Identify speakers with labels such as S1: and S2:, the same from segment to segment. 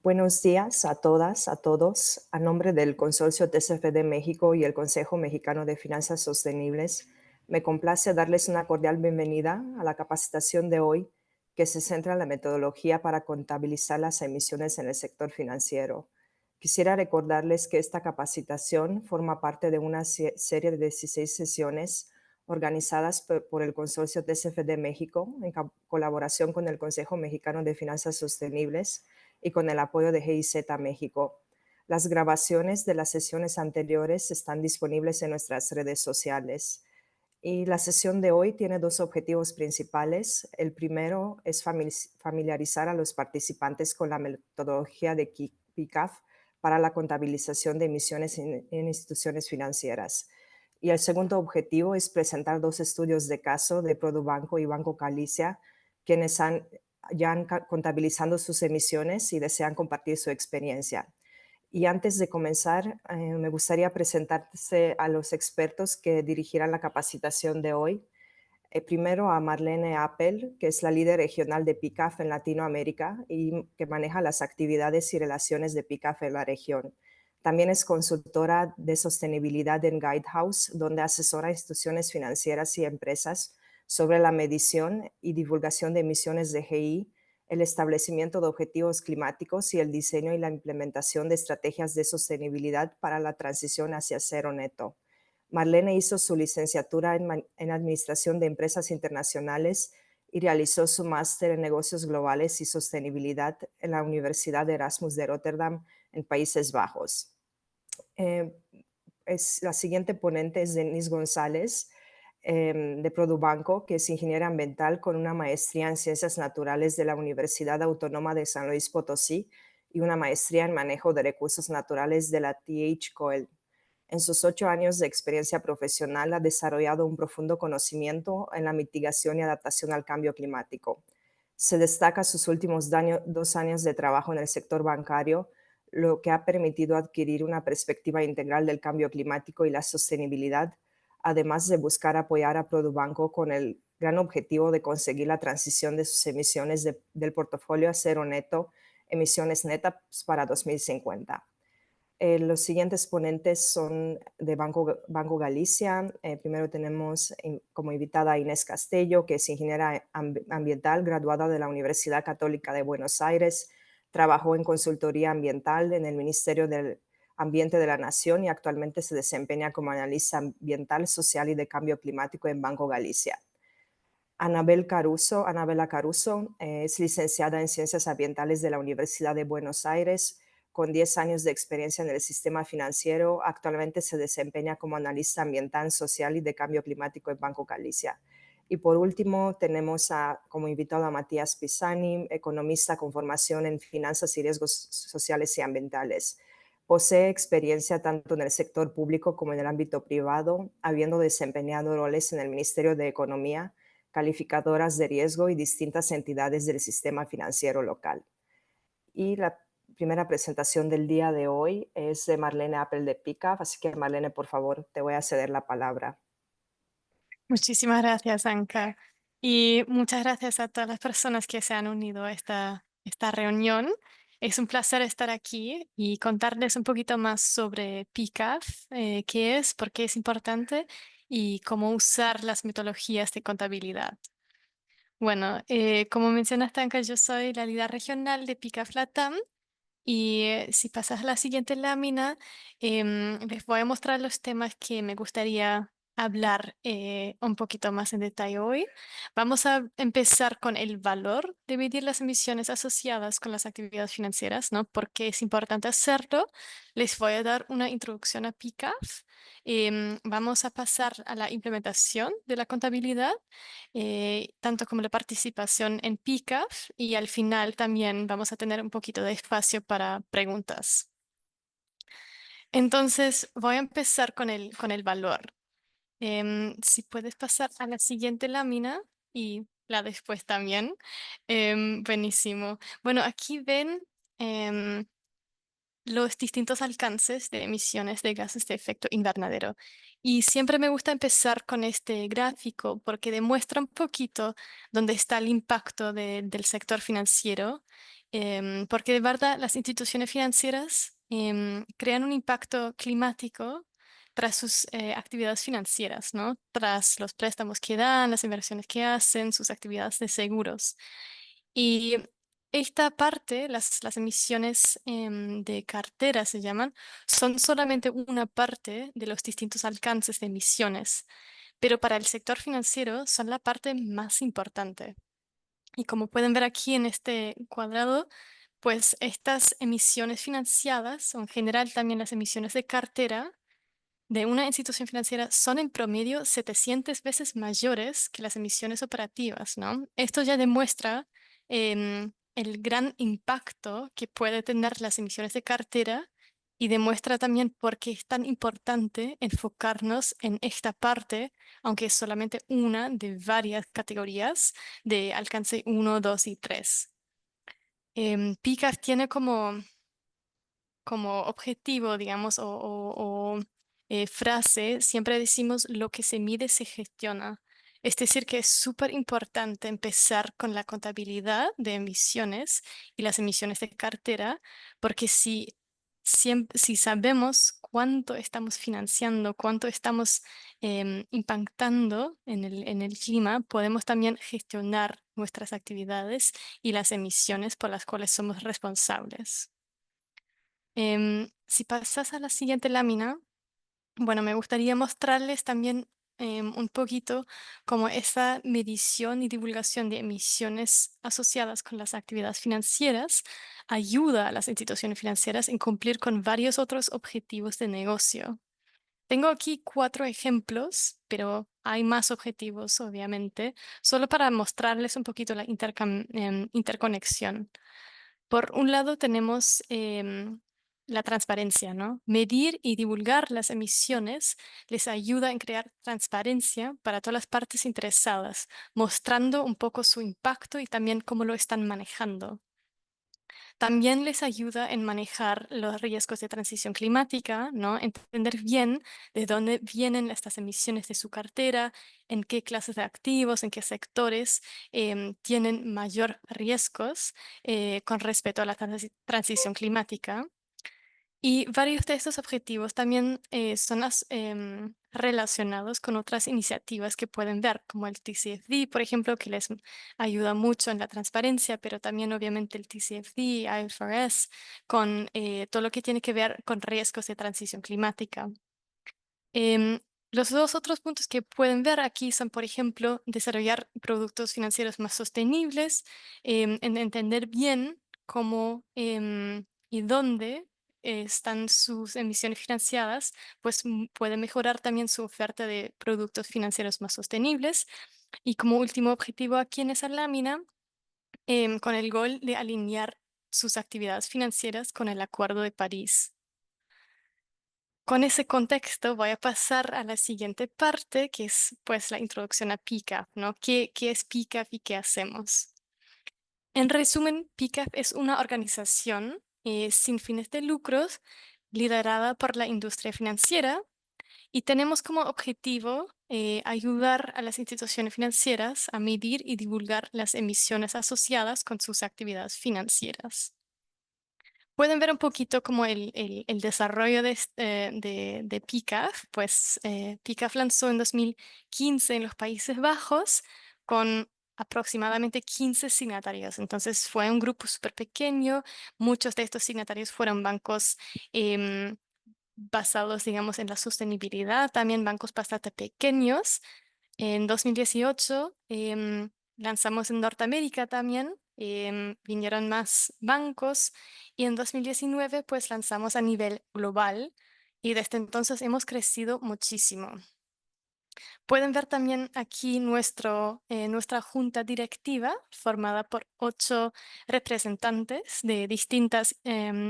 S1: Buenos días a todas, a todos. A nombre del Consorcio TCFD México y el Consejo Mexicano de Finanzas Sostenibles, me complace darles una cordial bienvenida a la capacitación de hoy, que se centra en la metodología para contabilizar las emisiones en el sector financiero. Quisiera recordarles que esta capacitación forma parte de una serie de 16 sesiones organizadas por el Consorcio TCFD México en colaboración con el Consejo Mexicano de Finanzas Sostenibles y con el apoyo de GIZ México. Las grabaciones de las sesiones anteriores están disponibles en nuestras redes sociales. Y la sesión de hoy tiene dos objetivos principales. El primero es familiarizar a los participantes con la metodología de PICAF para la contabilización de emisiones en instituciones financieras. Y el segundo objetivo es presentar dos estudios de caso de Produbanco y Banco Galicia, quienes ya han contabilizando sus emisiones y desean compartir su experiencia. Y antes de comenzar, me gustaría presentarse a los expertos que dirigirán la capacitación de hoy. Primero a Marlene Appel, que es la líder regional de PICAF en Latinoamérica y que maneja las actividades y relaciones de PICAF en la región. También es consultora de sostenibilidad en Guidehouse, donde asesora a instituciones financieras y empresas sobre la medición y divulgación de emisiones de GI, el establecimiento de objetivos climáticos y el diseño y la implementación de estrategias de sostenibilidad para la transición hacia cero neto. Marlene hizo su licenciatura en Administración de Empresas Internacionales y realizó su máster en Negocios Globales y Sostenibilidad en la Universidad de Erasmus de Rotterdam, en Países Bajos. La siguiente ponente es Denise González, de Produbanco, que es ingeniera ambiental con una maestría en Ciencias Naturales de la Universidad Autónoma de San Luis Potosí y una maestría en Manejo de Recursos Naturales de la TH Coel. En sus 8 años de experiencia profesional ha desarrollado un profundo conocimiento en la mitigación y adaptación al cambio climático. Se destaca sus últimos 2 años de trabajo en el sector bancario, lo que ha permitido adquirir una perspectiva integral del cambio climático y la sostenibilidad, además de buscar apoyar a Produbanco con el gran objetivo de conseguir la transición de sus emisiones del portafolio a cero neto, emisiones netas para 2050. Los siguientes ponentes son de Banco Galicia. Primero tenemos como invitada a Inés Castello, que es ingeniera ambiental, graduada de la Universidad Católica de Buenos Aires. Trabajó en consultoría ambiental en el Ministerio del Ambiente de la Nación y actualmente se desempeña como analista ambiental, social y de cambio climático en Banco Galicia. Anabela Caruso es licenciada en Ciencias Ambientales de la Universidad de Buenos Aires, con 10 años de experiencia en el sistema financiero. Actualmente se desempeña como analista ambiental, social y de cambio climático en Banco Galicia. Y por último, tenemos como invitado a Matías Pisani, economista con formación en finanzas y riesgos sociales y ambientales. Posee experiencia tanto en el sector público como en el ámbito privado, habiendo desempeñado roles en el Ministerio de Economía, calificadoras de riesgo y distintas entidades del sistema financiero local. Y la primera presentación del día de hoy es de Marlene Appel de PICAF, así que Marlene, por favor, te voy a ceder la palabra.
S2: Muchísimas gracias, Anka. Y muchas gracias a todas las personas que se han unido a esta reunión. Es un placer estar aquí y contarles un poquito más sobre PICAF, qué es, por qué es importante y cómo usar las metodologías de contabilidad. Bueno, como mencionaste, Anka, yo soy la líder regional de PICAF Latam. Y si pasas a la siguiente lámina, les voy a mostrar los temas que me gustaría hablar un poquito más en detalle hoy. Vamos a empezar con el valor de medir las emisiones asociadas con las actividades financieras, ¿no? ¿Por qué es importante hacerlo? Les voy a dar una introducción a PICAF. Vamos a pasar a la implementación de la contabilidad, tanto como la participación en PICAF, y al final también vamos a tener un poquito de espacio para preguntas. Entonces, voy a empezar con el valor. Si puedes pasar a la siguiente lámina y la después también. Buenísimo. Bueno, aquí ven los distintos alcances de emisiones de gases de efecto invernadero. Y siempre me gusta empezar con este gráfico porque demuestra un poquito dónde está el impacto del sector financiero porque de verdad las instituciones financieras crean un impacto climático tras sus actividades financieras, ¿no? Tras los préstamos que dan, las inversiones que hacen, sus actividades de seguros. Y esta parte, las emisiones de cartera se llaman, son solamente una parte de los distintos alcances de emisiones, pero para el sector financiero son la parte más importante. Y como pueden ver aquí en este cuadrado, pues estas emisiones financiadas, o en general también las emisiones de cartera de una institución financiera, son en promedio 700 veces mayores que las emisiones operativas, ¿no? Esto ya demuestra el gran impacto que puede tener las emisiones de cartera y demuestra también por qué es tan importante enfocarnos en esta parte, aunque es solamente una de varias categorías de alcance uno, 2 y 3. PICAF tiene como objetivo, digamos, o frase, siempre decimos lo que se mide se gestiona. Es decir, que es súper importante empezar con la contabilidad de emisiones y las emisiones de cartera, porque si sabemos cuánto estamos financiando, cuánto estamos impactando en el clima, podemos también gestionar nuestras actividades y las emisiones por las cuales somos responsables. Si pasas a la siguiente lámina, bueno, me gustaría mostrarles también un poquito cómo esa medición y divulgación de emisiones asociadas con las actividades financieras ayuda a las instituciones financieras en cumplir con varios otros objetivos de negocio. Tengo aquí 4 ejemplos, pero hay más objetivos, obviamente, solo para mostrarles un poquito la interconexión. Por un lado tenemos la transparencia, ¿no? Medir y divulgar las emisiones les ayuda en crear transparencia para todas las partes interesadas, mostrando un poco su impacto y también cómo lo están manejando. También les ayuda en manejar los riesgos de transición climática, ¿no? Entender bien de dónde vienen estas emisiones de su cartera, en qué clases de activos, en qué sectores tienen mayor riesgos con respecto a la transición climática. Y varios de estos objetivos también son relacionados con otras iniciativas que pueden ver, como el TCFD, por ejemplo, que les ayuda mucho en la transparencia, pero también obviamente el TCFD, IFRS, con todo lo que tiene que ver con riesgos de transición climática. Em, los 2 otros puntos que pueden ver aquí son, por ejemplo, desarrollar productos financieros más sostenibles, en entender bien cómo y dónde están sus emisiones financiadas, pues puede mejorar también su oferta de productos financieros más sostenibles. Y como último objetivo aquí en esa lámina, con el gol de alinear sus actividades financieras con el Acuerdo de París. Con ese contexto voy a pasar a la siguiente parte, que es pues la introducción a PICAF, ¿no? ¿Qué es PICAF y qué hacemos? En resumen, PICAF es una organización sin fines de lucros liderada por la industria financiera y tenemos como objetivo ayudar a las instituciones financieras a medir y divulgar las emisiones asociadas con sus actividades financieras. Pueden ver un poquito como el desarrollo de PICAF, pues PICAF lanzó en 2015 en los Países Bajos con aproximadamente 15 signatarios. Entonces fue un grupo súper pequeño. Muchos de estos signatarios fueron bancos em, basados, digamos, en la sostenibilidad, también bancos bastante pequeños. En 2018 lanzamos en Norteamérica también, vinieron más bancos y en 2019 pues lanzamos a nivel global y desde entonces hemos crecido muchísimo. Pueden ver también aquí nuestra junta directiva formada por 8 representantes de distintas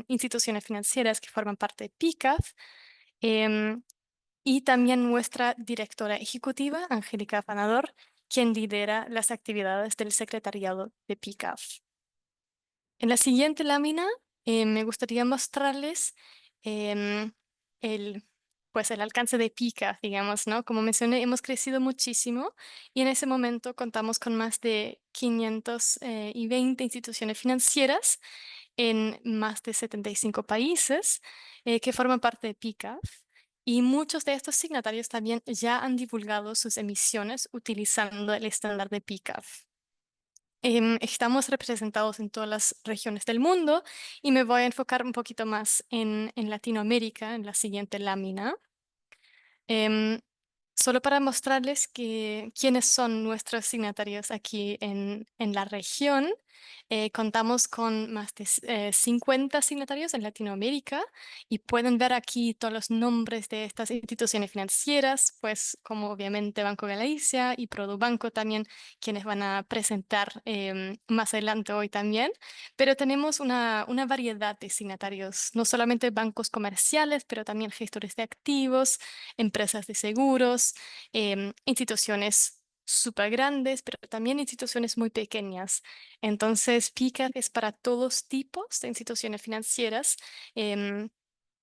S2: instituciones financieras que forman parte de PICAF. em, y también nuestra directora ejecutiva, Angélica Panador, quien lidera las actividades del secretariado de PICAF. En la siguiente lámina me gustaría mostrarles em, el pues el alcance de Pica, digamos, ¿no? Como mencioné, hemos crecido muchísimo y en ese momento contamos con más de 520 instituciones financieras en más de 75 países que forman parte de PICAF. Y muchos de estos signatarios también ya han divulgado sus emisiones utilizando el estándar de PICAF. Estamos representados en todas las regiones del mundo y me voy a enfocar un poquito más en Latinoamérica en la siguiente lámina. Em, Solo para mostrarles quiénes son nuestros signatarios aquí en la región. Contamos con más de 50 signatarios en Latinoamérica y pueden ver aquí todos los nombres de estas instituciones financieras, pues como obviamente Banco Galicia y Produbanco también, quienes van a presentar más adelante hoy también. Pero tenemos una variedad de signatarios, no solamente bancos comerciales, pero también gestores de activos, empresas de seguros, instituciones súper grandes, pero también instituciones muy pequeñas. Entonces, PICAP es para todos tipos de instituciones financieras em,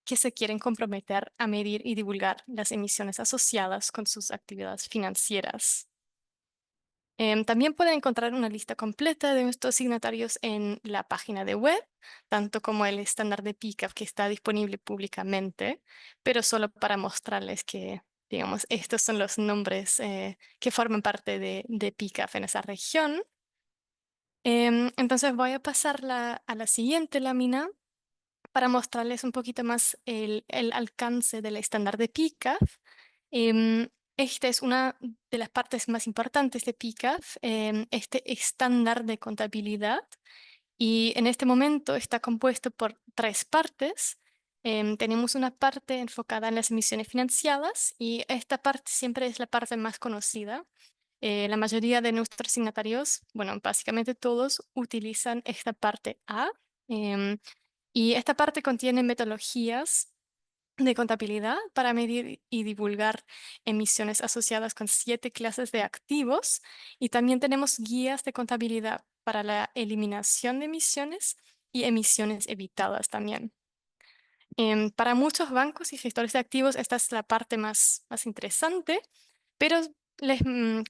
S2: que se quieren comprometer a medir y divulgar las emisiones asociadas con sus actividades financieras. También pueden encontrar una lista completa de nuestros signatarios en la página de web, tanto como el estándar de PICAF que está disponible públicamente, pero solo para mostrarles que, digamos, estos son los nombres que forman parte de PICAF en esa región. Entonces voy a pasar a la siguiente lámina para mostrarles un poquito más el alcance del estándar de PICAF. Esta es una de las partes más importantes de PICAF, este estándar de contabilidad. Y en este momento está compuesto por tres partes. Tenemos una parte enfocada en las emisiones financiadas y esta parte siempre es la parte más conocida. La mayoría de nuestros signatarios, bueno, básicamente todos utilizan esta parte A. em, y esta parte contiene metodologías de contabilidad para medir y divulgar emisiones asociadas con 7 clases de activos. Y también tenemos guías de contabilidad para la eliminación de emisiones y emisiones evitadas también. Para muchos bancos y gestores de activos, esta es la parte más interesante, pero les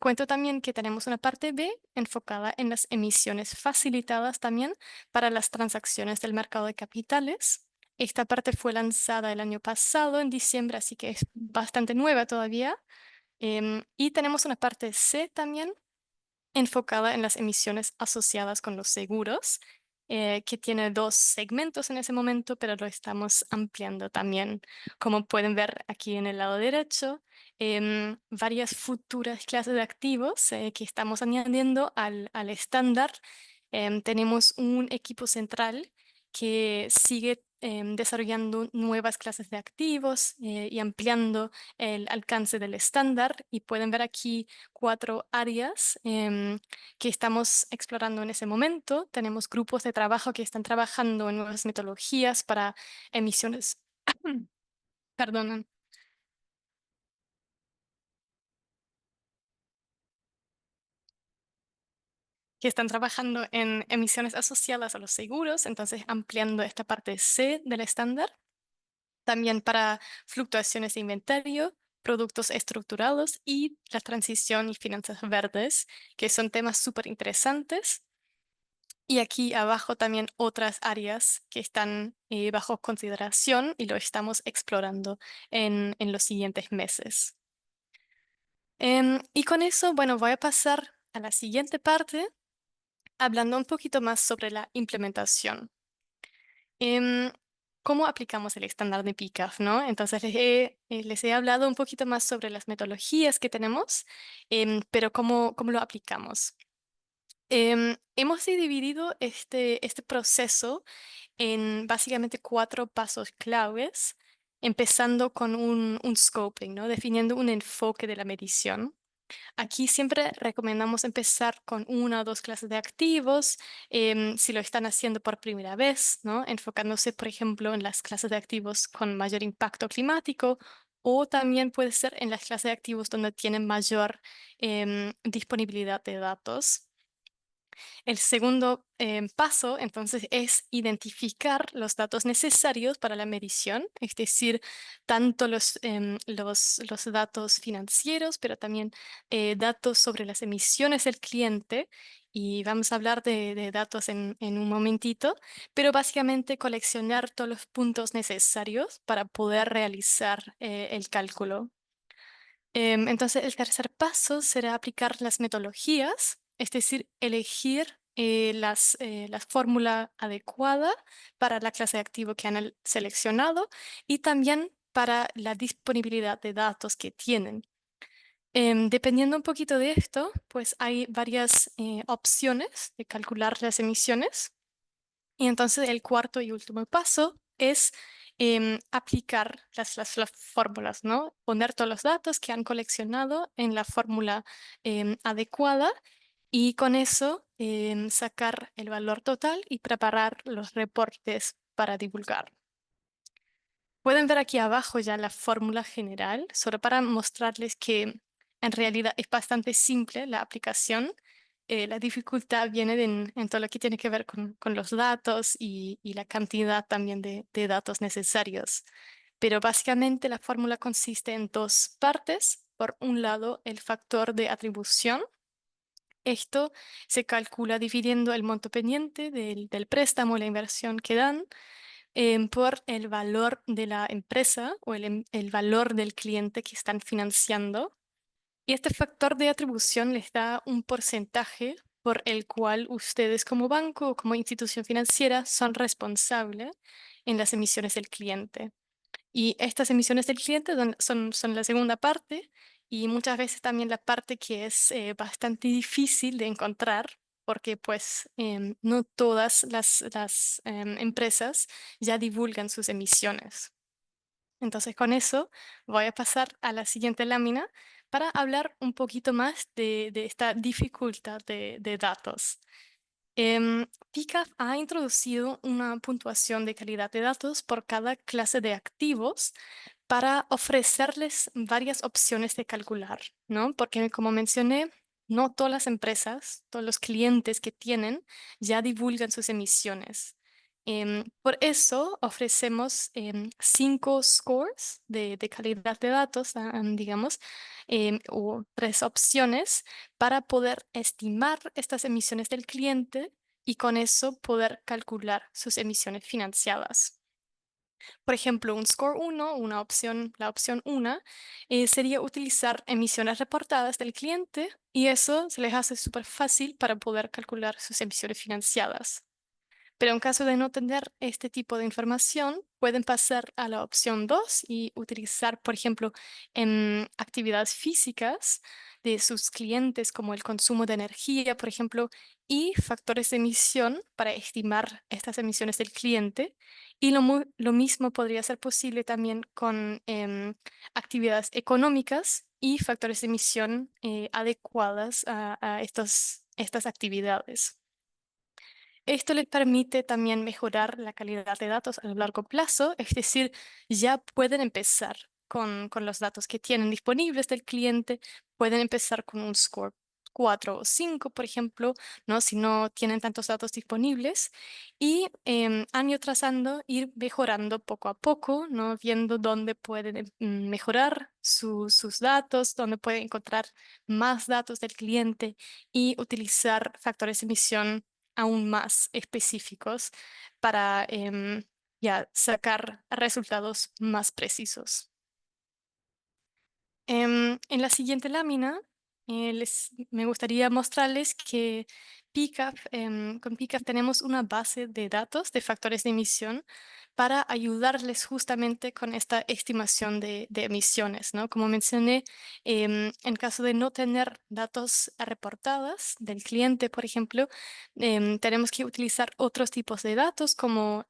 S2: cuento también que tenemos una parte B enfocada en las emisiones facilitadas también para las transacciones del mercado de capitales. Esta parte fue lanzada el año pasado, en diciembre, así que es bastante nueva todavía. Y tenemos una parte C también enfocada en las emisiones asociadas con los seguros, que tiene dos segmentos en ese momento, pero lo estamos ampliando también. Como pueden ver aquí en el lado derecho, varias futuras clases de activos que estamos añadiendo al estándar. Tenemos un equipo central que sigue desarrollando nuevas clases de activos y ampliando el alcance del estándar. Y pueden ver aquí 4 áreas que estamos explorando en ese momento. Tenemos grupos de trabajo que están trabajando en nuevas metodologías para emisiones, perdón, que están trabajando en emisiones asociadas a los seguros, entonces ampliando esta parte C del estándar. También para fluctuaciones de inventario, productos estructurados y la transición y finanzas verdes, que son temas súper interesantes. Y aquí abajo también otras áreas que están bajo consideración y lo estamos explorando en los siguientes meses. Y con eso, bueno, voy a pasar a la siguiente parte, hablando un poquito más sobre la implementación. Em, ¿Cómo aplicamos el estándar de PICAF, no? Entonces les he hablado un poquito más sobre las metodologías que tenemos, pero ¿cómo lo aplicamos? Hemos dividido este proceso en básicamente 4 pasos claves, empezando con un scoping, ¿no? Definiendo un enfoque de la medición. Aquí siempre recomendamos empezar con 1 o 2 clases de activos, si lo están haciendo por primera vez, ¿no? Enfocándose, por ejemplo, en las clases de activos con mayor impacto climático o también puede ser en las clases de activos donde tienen mayor disponibilidad de datos. El segundo paso, entonces, es identificar los datos necesarios para la medición, es decir, tanto los datos financieros, pero también datos sobre las emisiones del cliente. Y vamos a hablar de datos en un momentito, pero básicamente coleccionar todos los puntos necesarios para poder realizar el cálculo. Entonces, el tercer paso será aplicar las metodologías, es decir, elegir la fórmula adecuada para la clase de activo que han seleccionado y también para la disponibilidad de datos que tienen. Dependiendo un poquito de esto, pues hay varias opciones de calcular las emisiones. Y entonces el cuarto y último paso es aplicar las fórmulas, ¿no? Poner todos los datos que han coleccionado en la fórmula adecuada y con eso sacar el valor total y preparar los reportes para divulgar. Pueden ver aquí abajo ya la fórmula general, solo para mostrarles que en realidad es bastante simple la aplicación. La dificultad viene en todo lo que tiene que ver con los datos y la cantidad también de datos necesarios. Pero básicamente la fórmula consiste en dos partes. Por un lado, el factor de atribución. Esto se calcula dividiendo el monto pendiente del préstamo, la inversión que dan por el valor de la empresa o el valor del cliente que están financiando. Y este factor de atribución les da un porcentaje por el cual ustedes como banco o como institución financiera son responsables en las emisiones del cliente. Y estas emisiones del cliente son la segunda parte y muchas veces también la parte que es bastante difícil de encontrar porque pues no todas las empresas ya divulgan sus emisiones. Entonces con eso voy a pasar a la siguiente lámina para hablar un poquito más de esta dificultad de datos. PICAF ha introducido una puntuación de calidad de datos por cada clase de activos para ofrecerles varias opciones de calcular, ¿no? Porque como mencioné, no todas las empresas, todos los clientes que tienen ya divulgan sus emisiones. Por eso ofrecemos 5 scores de calidad de datos, digamos, o 3 opciones para poder estimar estas emisiones del cliente y con eso poder calcular sus emisiones financiadas. Por ejemplo, un score 1, la opción 1, sería utilizar emisiones reportadas del cliente y eso se les hace súper fácil para poder calcular sus emisiones financiadas. Pero en caso de no tener este tipo de información, pueden pasar a la opción 2 y utilizar, por ejemplo, actividades físicas de sus clientes como el consumo de energía, por ejemplo, y factores de emisión para estimar estas emisiones del cliente. Y lo mismo podría ser posible también con actividades económicas y factores de emisión adecuadas a estas actividades. Esto les permite también mejorar la calidad de datos a largo plazo, es decir, ya pueden empezar con los datos que tienen disponibles del cliente, pueden empezar con un score 4 o 5, por ejemplo, ¿no? Si no tienen tantos datos disponibles, y año tras año ir mejorando poco a poco, ¿no? Viendo dónde pueden mejorar sus datos, dónde pueden encontrar más datos del cliente y utilizar factores de emisión aún más específicos para ya sacar resultados más precisos. En la siguiente lámina, me gustaría mostrarles que con PICAF tenemos una base de datos de factores de emisión para ayudarles justamente con esta estimación de emisiones, ¿no? Como mencioné, en caso de no tener datos reportados del cliente, por ejemplo, tenemos que utilizar otros tipos de datos como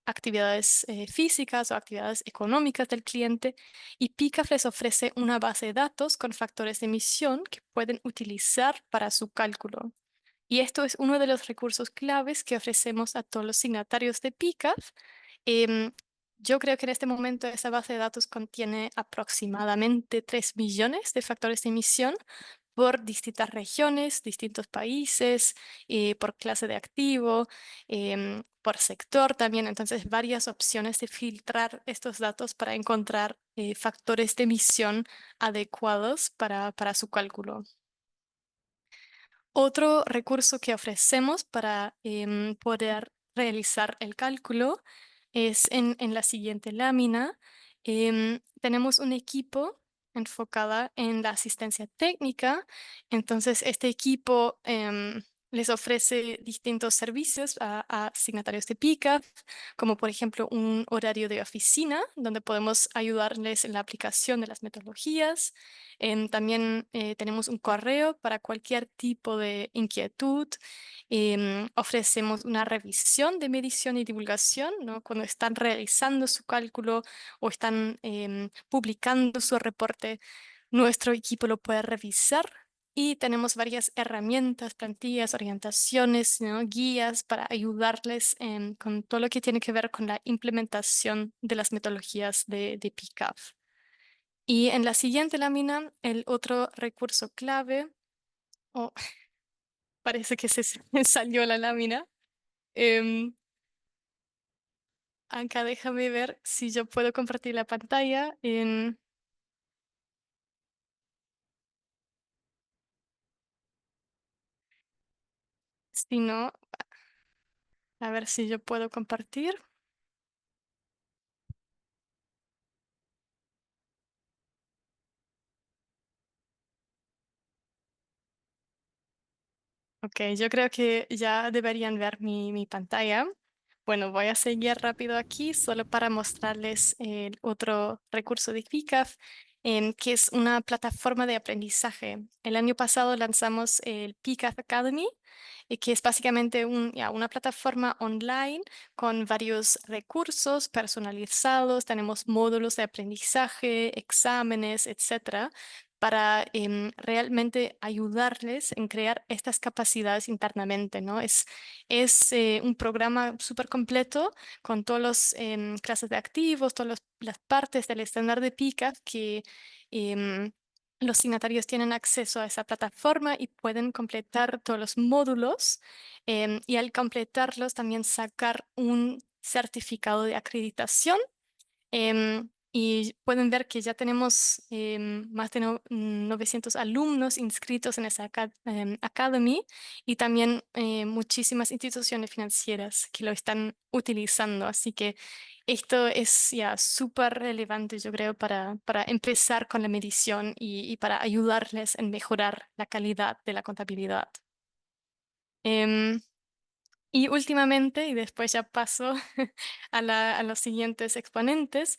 S2: actividades físicas o actividades económicas del cliente y PICAF les ofrece una base de datos con factores de emisión que pueden utilizar para su cálculo. Y esto es uno de los recursos claves que ofrecemos a todos los signatarios de PICAF. Em, yo creo que en este momento esa base de datos contiene aproximadamente 3 millones de factores de emisión, por distintas regiones, distintos países, por clase de activo, por sector también. Entonces, varias opciones de filtrar estos datos para encontrar factores de emisión adecuados para su cálculo. Otro recurso que ofrecemos para poder realizar el cálculo es en la siguiente lámina. Tenemos un equipo enfocada en la asistencia técnica. Entonces, este equipo les ofrece distintos servicios a signatarios de PICAP, como por ejemplo un horario de oficina, donde podemos ayudarles en la aplicación de las metodologías. También tenemos un correo para cualquier tipo de inquietud. Ofrecemos una revisión de medición y divulgación, ¿no? Cuando están realizando su cálculo o están publicando su reporte, nuestro equipo lo puede revisar. Y tenemos varias herramientas, plantillas, orientaciones, ¿no? Guías para ayudarles con todo lo que tiene que ver con la implementación de las metodologías de PCAF. Y en la siguiente lámina, el otro recurso clave, oh, parece que se salió la lámina. Em, Acá déjame ver si yo puedo compartir la pantalla. Si no, a ver si yo puedo compartir. Ok, yo creo que ya deberían ver mi pantalla. Bueno, voy a seguir rápido aquí solo para mostrarles el otro recurso de PICAF, que es una plataforma de aprendizaje. El año pasado lanzamos el PICAF Academy, que es básicamente una plataforma online con varios recursos personalizados. Tenemos módulos de aprendizaje, exámenes, etcétera, para realmente ayudarles en crear estas capacidades internamente, ¿no? Es un programa súper completo con todas las clases de activos, todas las partes del estándar de PICA que em, los signatarios tienen acceso a esa plataforma y pueden completar todos los módulos, y al completarlos también sacar un certificado de acreditación. Y pueden ver que ya tenemos más de 900 alumnos inscritos en esa Academy, y también muchísimas instituciones financieras que lo están utilizando. Así que esto es ya súper relevante, yo creo, para empezar con la medición y para ayudarles en mejorar la calidad de la contabilidad. Em, y últimamente, y después ya paso a los siguientes exponentes,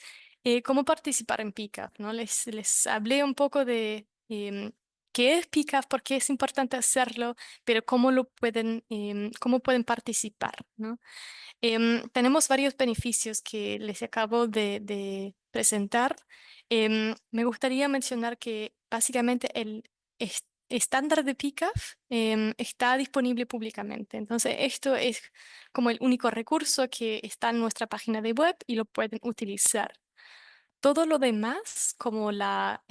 S2: cómo participar en PICAF, ¿no? Les hablé un poco de qué es PICAF, por qué es importante hacerlo, pero cómo pueden participar, ¿no? Tenemos varios beneficios que les acabo de presentar. Me gustaría mencionar que básicamente el estándar de PICAF está disponible públicamente. Entonces, esto es como el único recurso que está en nuestra página de web y lo pueden utilizar. Todo lo demás, como la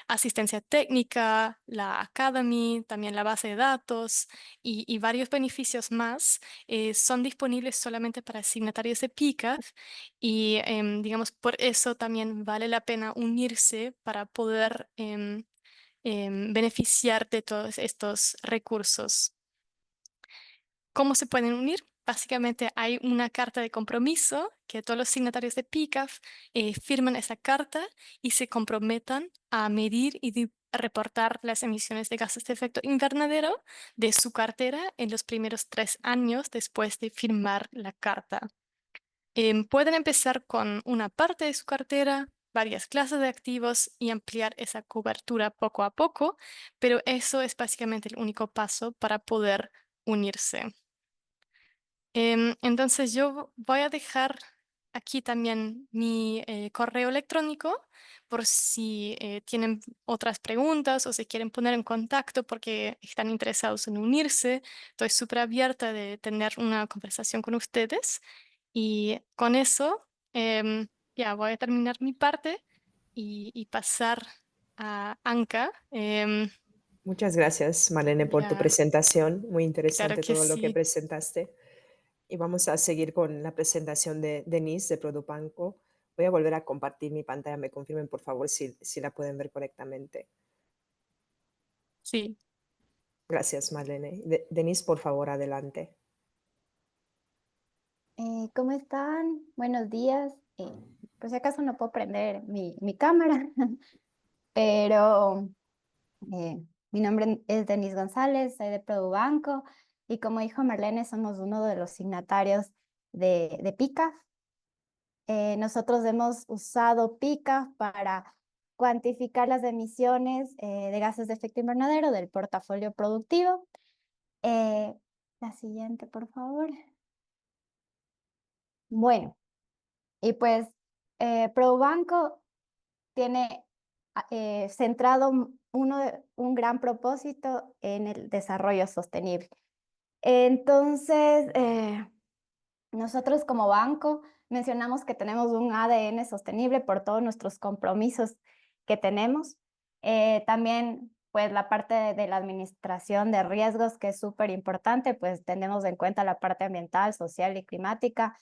S2: asistencia técnica, la Academy, también la base de datos y varios beneficios más, son disponibles solamente para signatarios de PICAF, y digamos, por eso también vale la pena unirse para poder beneficiar de todos estos recursos. ¿Cómo se pueden unir? Básicamente hay una carta de compromiso que todos los signatarios de PICAF firman esa carta y se comprometan a medir y reportar las emisiones de gases de efecto invernadero de su cartera en los primeros 3 años después de firmar la carta. Pueden empezar con una parte de su cartera, varias clases de activos y ampliar esa cobertura poco a poco, pero eso es básicamente el único paso para poder unirse. Entonces yo voy a dejar aquí también mi correo electrónico por si tienen otras preguntas o se quieren poner en contacto porque están interesados en unirse. Estoy súper abierta de tener una conversación con ustedes, y con eso ya voy a terminar mi parte y pasar a Anka.
S1: Muchas gracias, Marlene, por tu
S2: Ya,
S1: presentación. Muy
S2: claro
S1: interesante
S2: que
S1: todo lo que
S2: sí.
S1: presentaste. Y vamos a seguir con la presentación de Denise de Produbanco. Voy a volver a compartir mi pantalla. Me confirmen, por favor, si la pueden ver correctamente.
S2: Sí.
S1: Gracias, Marlene. Denise, por favor, adelante.
S3: ¿Cómo están? Buenos días. Por si acaso no puedo prender mi cámara, pero mi nombre es Denise González, soy de Produbanco y como dijo Marlene, somos uno de los signatarios de PICAF. Nosotros hemos usado PICAF para cuantificar las emisiones de gases de efecto invernadero del portafolio productivo. Eh, la siguiente, por favor. Bueno. Y pues Probanco tiene centrado un gran propósito en el desarrollo sostenible. Entonces, nosotros como banco mencionamos que tenemos un ADN sostenible por todos nuestros compromisos que tenemos. También, pues la parte de la administración de riesgos, que es súper importante, pues tenemos en cuenta la parte ambiental, social y climática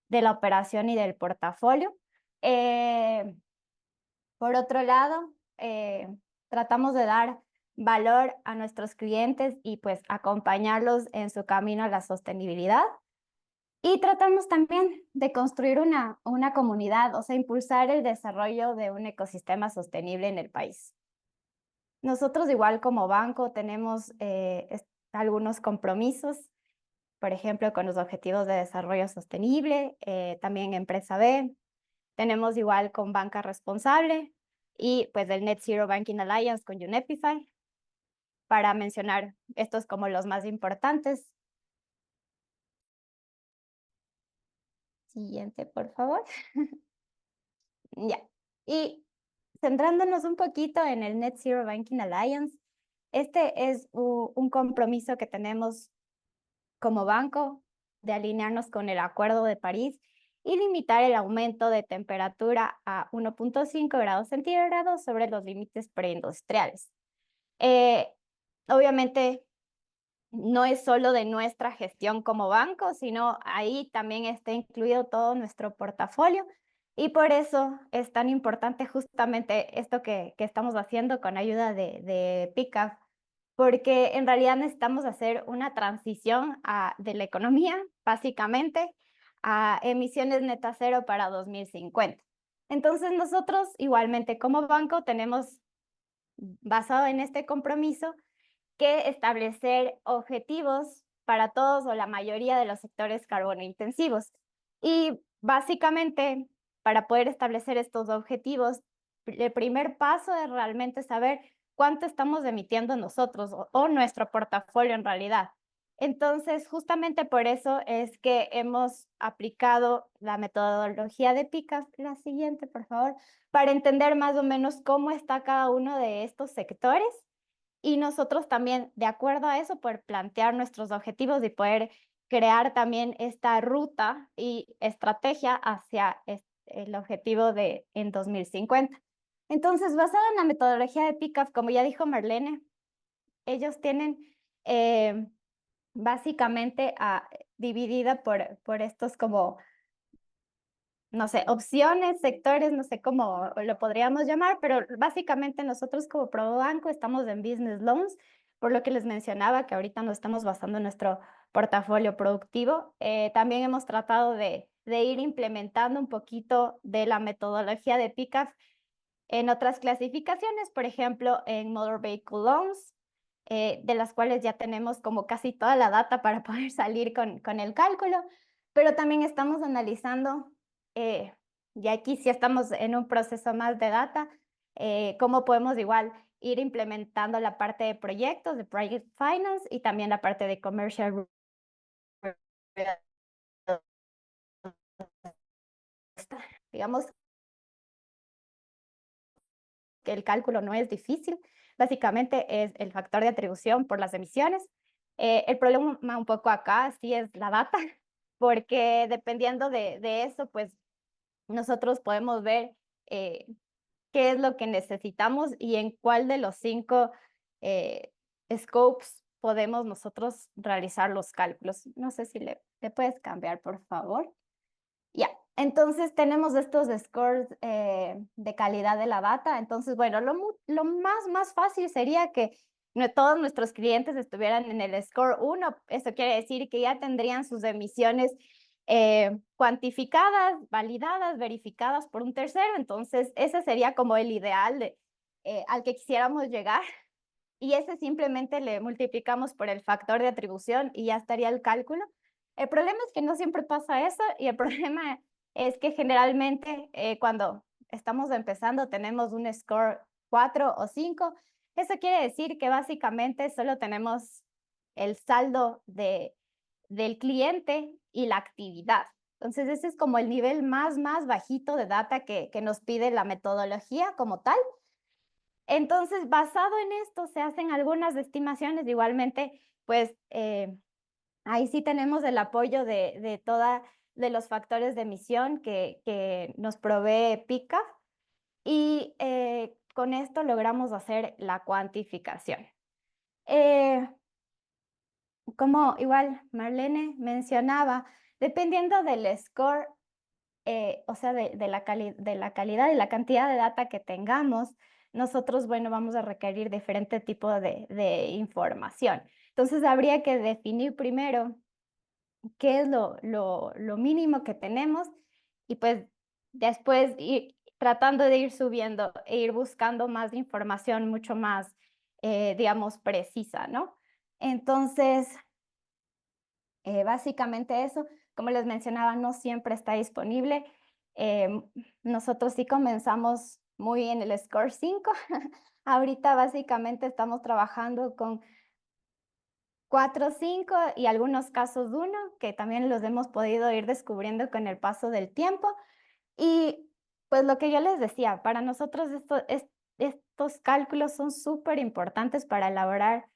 S3: de la operación y del portafolio. Eh, por otro lado, tratamos de dar valor a nuestros clientes y pues acompañarlos en su camino a la sostenibilidad. Y tratamos también de construir una comunidad, o sea, impulsar el desarrollo de un ecosistema sostenible en el país. Nosotros igual como banco tenemos algunos compromisos, por ejemplo, con los Objetivos de Desarrollo Sostenible, también Empresa B. Tenemos igual con Banca Responsable y pues el Net Zero Banking Alliance con UNEPIFY, para mencionar estos como los más importantes. Siguiente, por favor. Ya. Y centrándonos un poquito en el Net Zero Banking Alliance, este es un compromiso que tenemos como banco de alinearnos con el Acuerdo de París y limitar el aumento de temperatura a 1.5 grados centígrados sobre los límites preindustriales. Eh, Obviamente no es solo de nuestra gestión como banco, sino ahí también está incluido todo nuestro portafolio y por eso es tan importante justamente esto que estamos haciendo con ayuda de PICAF, porque en realidad necesitamos hacer una transición de la economía, básicamente, a emisiones neta cero para 2050. Entonces nosotros igualmente como banco tenemos, basado en este compromiso, que establecer objetivos para todos o la mayoría de los sectores carbono intensivos. Y básicamente, para poder establecer estos objetivos, el primer paso es realmente saber cuánto estamos emitiendo nosotros o nuestro portafolio en realidad. Entonces, justamente por eso es que hemos aplicado la metodología de PICAF, la siguiente, por favor, para entender más o menos cómo está cada uno de estos sectores y nosotros también, de acuerdo a eso, poder plantear nuestros objetivos y poder crear también esta ruta y estrategia hacia el objetivo en 2050. Entonces, basado en la metodología de PICAF, como ya dijo Marlene, ellos tienen básicamente dividida por estos como, no sé, opciones, sectores, no sé cómo lo podríamos llamar, pero básicamente nosotros como Probanco estamos en business loans, por lo que les mencionaba que ahorita nos estamos basando en nuestro portafolio productivo. También hemos tratado de ir implementando un poquito de la metodología de PICAF en otras clasificaciones, por ejemplo, en Motor Vehicle Loans, de las cuales ya tenemos como casi toda la data para poder salir con el cálculo, pero también estamos analizando, y aquí sí estamos en un proceso más de data, cómo podemos igual ir implementando la parte de proyectos, de Project Finance y también la parte de Commercial. Digamos que el cálculo no es difícil, básicamente es el factor de atribución por las emisiones. El problema un poco acá sí es la data, porque dependiendo de eso, pues nosotros podemos ver qué es lo que necesitamos y en cuál de los 5 scopes podemos nosotros realizar los cálculos. No sé si le puedes cambiar, por favor. Ya, entonces tenemos estos scores de calidad de la data. Entonces, bueno, lo más fácil sería que todos nuestros clientes estuvieran en el score 1. Eso quiere decir que ya tendrían sus emisiones cuantificadas, validadas, verificadas por un tercero. Entonces, ese sería como el ideal al que quisiéramos llegar. Y ese simplemente le multiplicamos por el factor de atribución y ya estaría el cálculo. El problema es que no siempre pasa eso, y el problema es que generalmente cuando estamos empezando tenemos un score 4 o 5. Eso quiere decir que básicamente solo tenemos el saldo del cliente y la actividad. Entonces ese es como el nivel más bajito de data que nos pide la metodología como tal. Entonces, basado en esto, se hacen algunas estimaciones. Igualmente, pues ahí sí tenemos el apoyo de los factores de emisión que nos provee PICA, y con esto logramos hacer la cuantificación. Como igual Marlene mencionaba, dependiendo del score, o sea, de la calidad y la cantidad de data que tengamos, nosotros, bueno, vamos a requerir diferente tipo de información. Entonces, habría que definir primero qué es lo mínimo que tenemos, y pues después ir tratando de ir subiendo e ir buscando más información mucho más, digamos, precisa, ¿no? Entonces, básicamente eso, como les mencionaba, no siempre está disponible. Nosotros sí comenzamos muy en el score 5. Ahorita básicamente estamos trabajando con 4, 5 y algunos casos 1, que también los hemos podido ir descubriendo con el paso del tiempo. Y pues lo que yo les decía, para nosotros estos cálculos son súper importantes para elaborar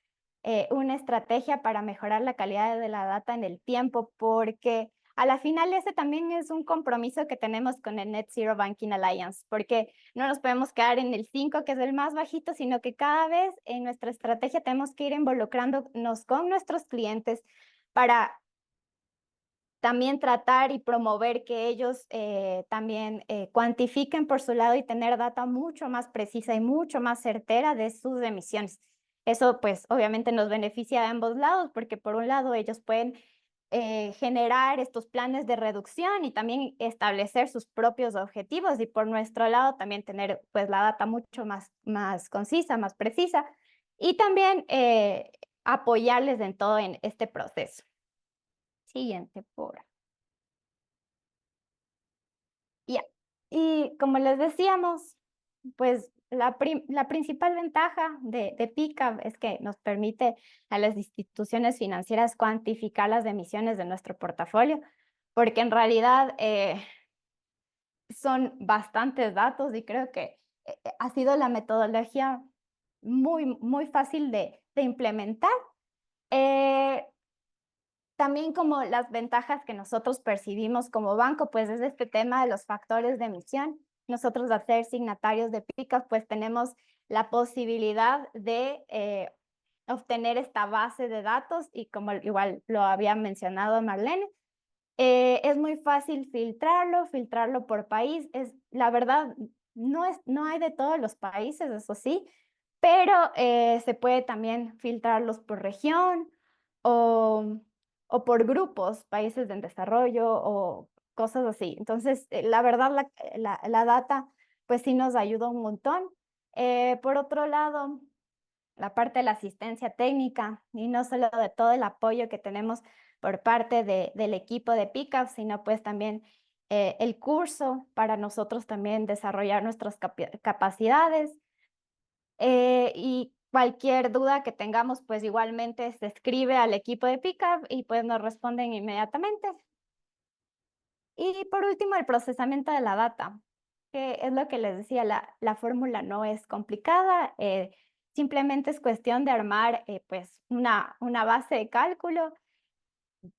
S3: una estrategia para mejorar la calidad de la data en el tiempo, porque a la final ese también es un compromiso que tenemos con el Net Zero Banking Alliance, porque no nos podemos quedar en el 5, que es el más bajito, sino que cada vez en nuestra estrategia tenemos que ir involucrándonos con nuestros clientes para también tratar y promover que ellos también cuantifiquen por su lado y tener data mucho más precisa y mucho más certera de sus emisiones. Eso pues obviamente nos beneficia de ambos lados, porque por un lado ellos pueden generar estos planes de reducción y también establecer sus propios objetivos, y por nuestro lado también tener pues la data mucho más concisa, más precisa, y también apoyarles en todo en este proceso. Siguiente, por. Ya. Y como les decíamos, pues la principal ventaja de PICA es que nos permite a las instituciones financieras cuantificar las emisiones de nuestro portafolio, porque en realidad son bastantes datos, y creo que ha sido la metodología muy fácil de implementar. También como las ventajas que nosotros percibimos como banco, pues es este tema de los factores de emisión. Nosotros, al ser signatarios de PICA, pues tenemos la posibilidad de obtener esta base de datos, y como igual lo había mencionado Marlene, es muy fácil filtrarlo por país. La verdad, no hay de todos los países, eso sí, pero se puede también filtrarlos por región o por grupos, países en desarrollo o cosas así. Entonces, la verdad, la data pues sí nos ayuda un montón. Por otro lado, la parte de la asistencia técnica, y no solo de todo el apoyo que tenemos por parte del equipo de PICAP, sino pues también el curso para nosotros también desarrollar nuestras capacidades. Y cualquier duda que tengamos, pues igualmente se escribe al equipo de PICAP y pues nos responden inmediatamente. Y por último, el procesamiento de la data, que es lo que les decía, la fórmula no es complicada, simplemente es cuestión de armar pues una base de cálculo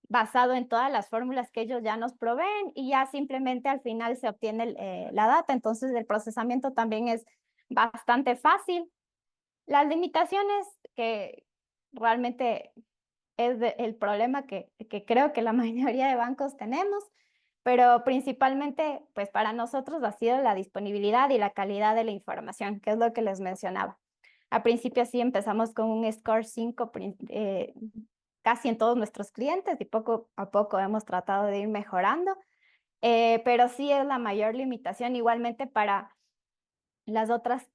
S3: basado en todas las fórmulas que ellos ya nos proveen, y ya simplemente al final se obtiene la data. Entonces el procesamiento también es bastante fácil. Las limitaciones que realmente es el problema que creo que la mayoría de bancos tenemos, pero principalmente, pues para nosotros ha sido la disponibilidad y la calidad de la información, que es lo que les mencionaba. Al principio sí empezamos con un score 5 casi en todos nuestros clientes y poco a poco hemos tratado de ir mejorando, pero sí es la mayor limitación igualmente para las otras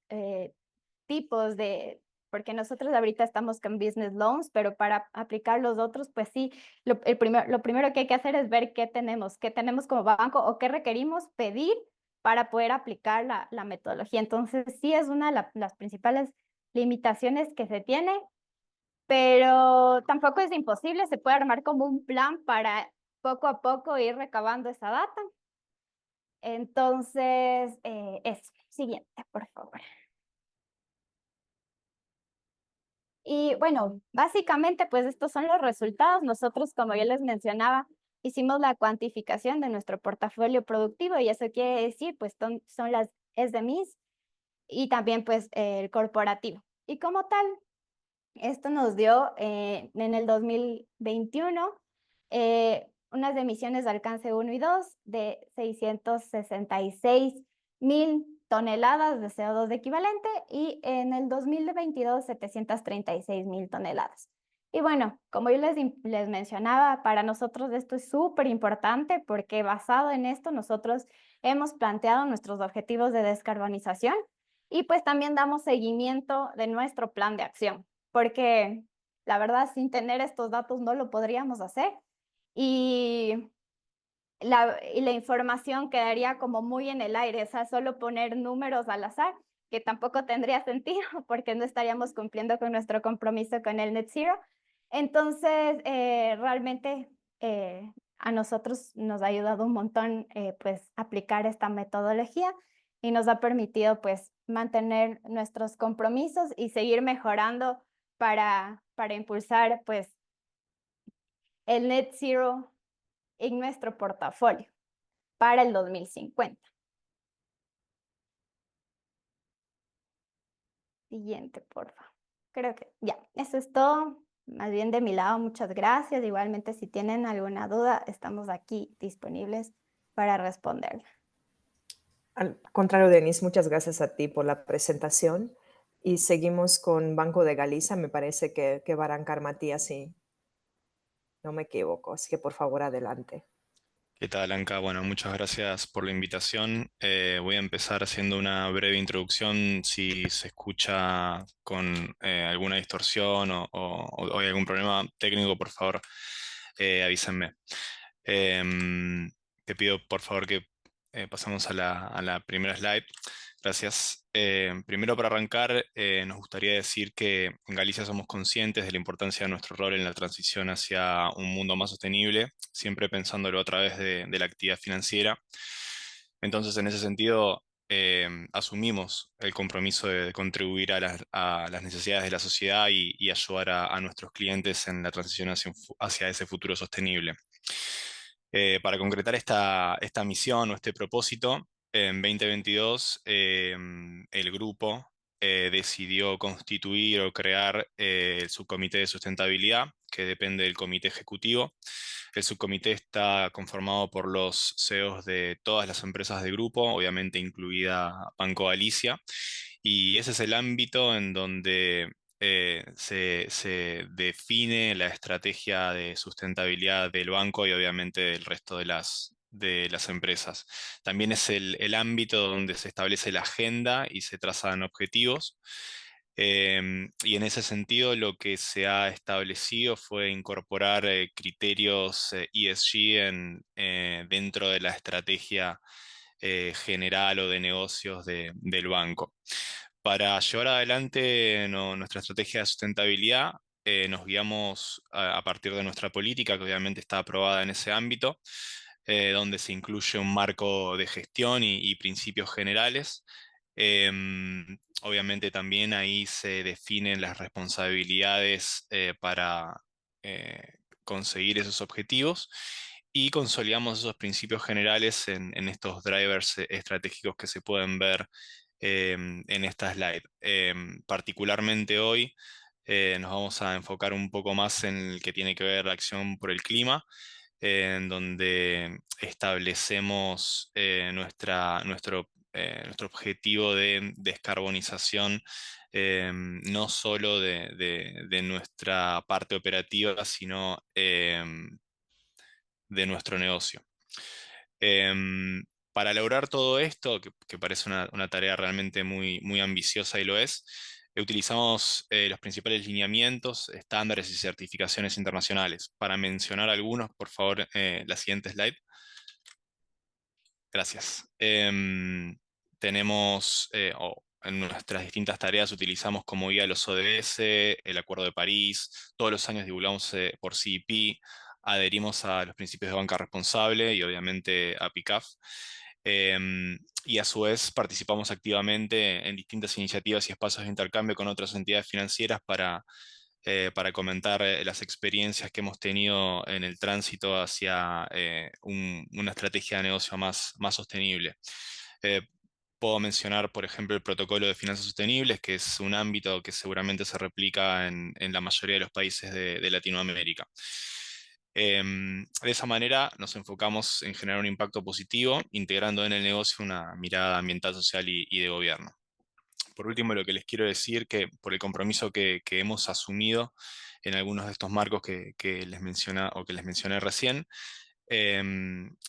S3: tipos de, porque nosotros ahorita estamos con business loans, pero para aplicar los otros, pues sí, lo primero que hay que hacer es ver qué tenemos como banco o qué requerimos pedir para poder aplicar la metodología. Entonces, sí es una de las principales limitaciones que se tiene, pero tampoco es imposible, se puede armar como un plan para poco a poco ir recabando esa data. Entonces, eso. Siguiente, por favor. Y bueno, básicamente, pues estos son los resultados. Nosotros, como yo les mencionaba, hicimos la cuantificación de nuestro portafolio productivo y eso quiere decir, pues son las SMEs y también pues el corporativo. Y como tal, esto nos dio en el 2021 unas emisiones de alcance 1 y 2 de 666.000 toneladas de CO2 equivalente y en el 2022 736.000 toneladas. Y bueno, como yo les mencionaba, para nosotros esto es súper importante porque basado en esto nosotros hemos planteado nuestros objetivos de descarbonización y pues también damos seguimiento de nuestro plan de acción, porque la verdad sin tener estos datos no lo podríamos hacer y la información quedaría como muy en el aire, o sea, solo poner números al azar, que tampoco tendría sentido porque no estaríamos cumpliendo con nuestro compromiso con el Net Zero. Entonces, realmente a nosotros nos ha ayudado un montón pues aplicar esta metodología y nos ha permitido pues mantener nuestros compromisos y seguir mejorando para impulsar pues el Net Zero en nuestro portafolio para el 2050. Siguiente, por favor. Creo que ya, eso es todo. Más bien de mi lado, muchas gracias. Igualmente, si tienen alguna duda, estamos aquí disponibles para responder.
S1: Al contrario, Denise, muchas gracias a ti por la presentación. Y seguimos con Banco de Galicia. Me parece que va a arrancar Matías, si no me equivoco. Así que por favor, adelante.
S4: ¿Qué tal, Anka? Bueno, muchas gracias por la invitación. Voy a empezar haciendo una breve introducción. Si se escucha con alguna distorsión o hay algún problema técnico, por favor, avísenme. Em, Te pido, por favor, que pasemos a la primera slide. Gracias. Primero, para arrancar, nos gustaría decir que en Galicia somos conscientes de la importancia de nuestro rol en la transición hacia un mundo más sostenible, siempre pensándolo a través de la actividad financiera. Entonces, en ese sentido, asumimos el compromiso de contribuir a las necesidades de la sociedad y ayudar a nuestros clientes en la transición hacia ese futuro sostenible. Para concretar esta misión o este propósito, en 2022 el grupo decidió constituir o crear el subcomité de sustentabilidad, que depende del comité ejecutivo. El subcomité está conformado por los CEOs de todas las empresas de grupo, obviamente incluida Banco Galicia, y ese es el ámbito en donde se define la estrategia de sustentabilidad del banco y obviamente del resto de las empresas. También es el ámbito donde se establece la agenda y se trazan objetivos. Y en ese sentido, lo que se ha establecido fue incorporar criterios ESG dentro de la estrategia general o de negocios del banco. Para llevar adelante nuestra estrategia de sustentabilidad, nos guiamos a partir de nuestra política, que obviamente está aprobada en ese ámbito, donde se incluye un marco de gestión y principios generales. Obviamente también ahí se definen las responsabilidades para conseguir esos objetivos y consolidamos esos principios generales en estos drivers estratégicos que se pueden ver en esta slide. Particularmente hoy Nos vamos a enfocar un poco más en el que tiene que ver la acción por el clima, en donde establecemos nuestro objetivo de descarbonización, no solo de nuestra parte operativa, sino de nuestro negocio. Para lograr todo esto, que parece una tarea realmente muy ambiciosa y lo es, utilizamos los principales lineamientos, estándares y certificaciones internacionales. Para mencionar algunos, por favor, la siguiente slide. Gracias. Tenemos, en nuestras distintas tareas utilizamos como guía los ODS, el Acuerdo de París, todos los años divulgamos por CDP, adherimos a los principios de banca responsable y obviamente a PICAF. Y a su vez participamos activamente en distintas iniciativas y espacios de intercambio con otras entidades financieras para comentar las experiencias que hemos tenido en el tránsito hacia una estrategia de negocio más sostenible. Eh, Puedo mencionar, por ejemplo, el protocolo de finanzas sostenibles, que es un ámbito que seguramente se replica en la mayoría de los países de Latinoamérica. De esa manera nos enfocamos en generar un impacto positivo, integrando en el negocio una mirada ambiental, social y de gobierno. Por último, lo que les quiero decir que por el compromiso que hemos asumido en algunos de estos marcos que les mencioné recién,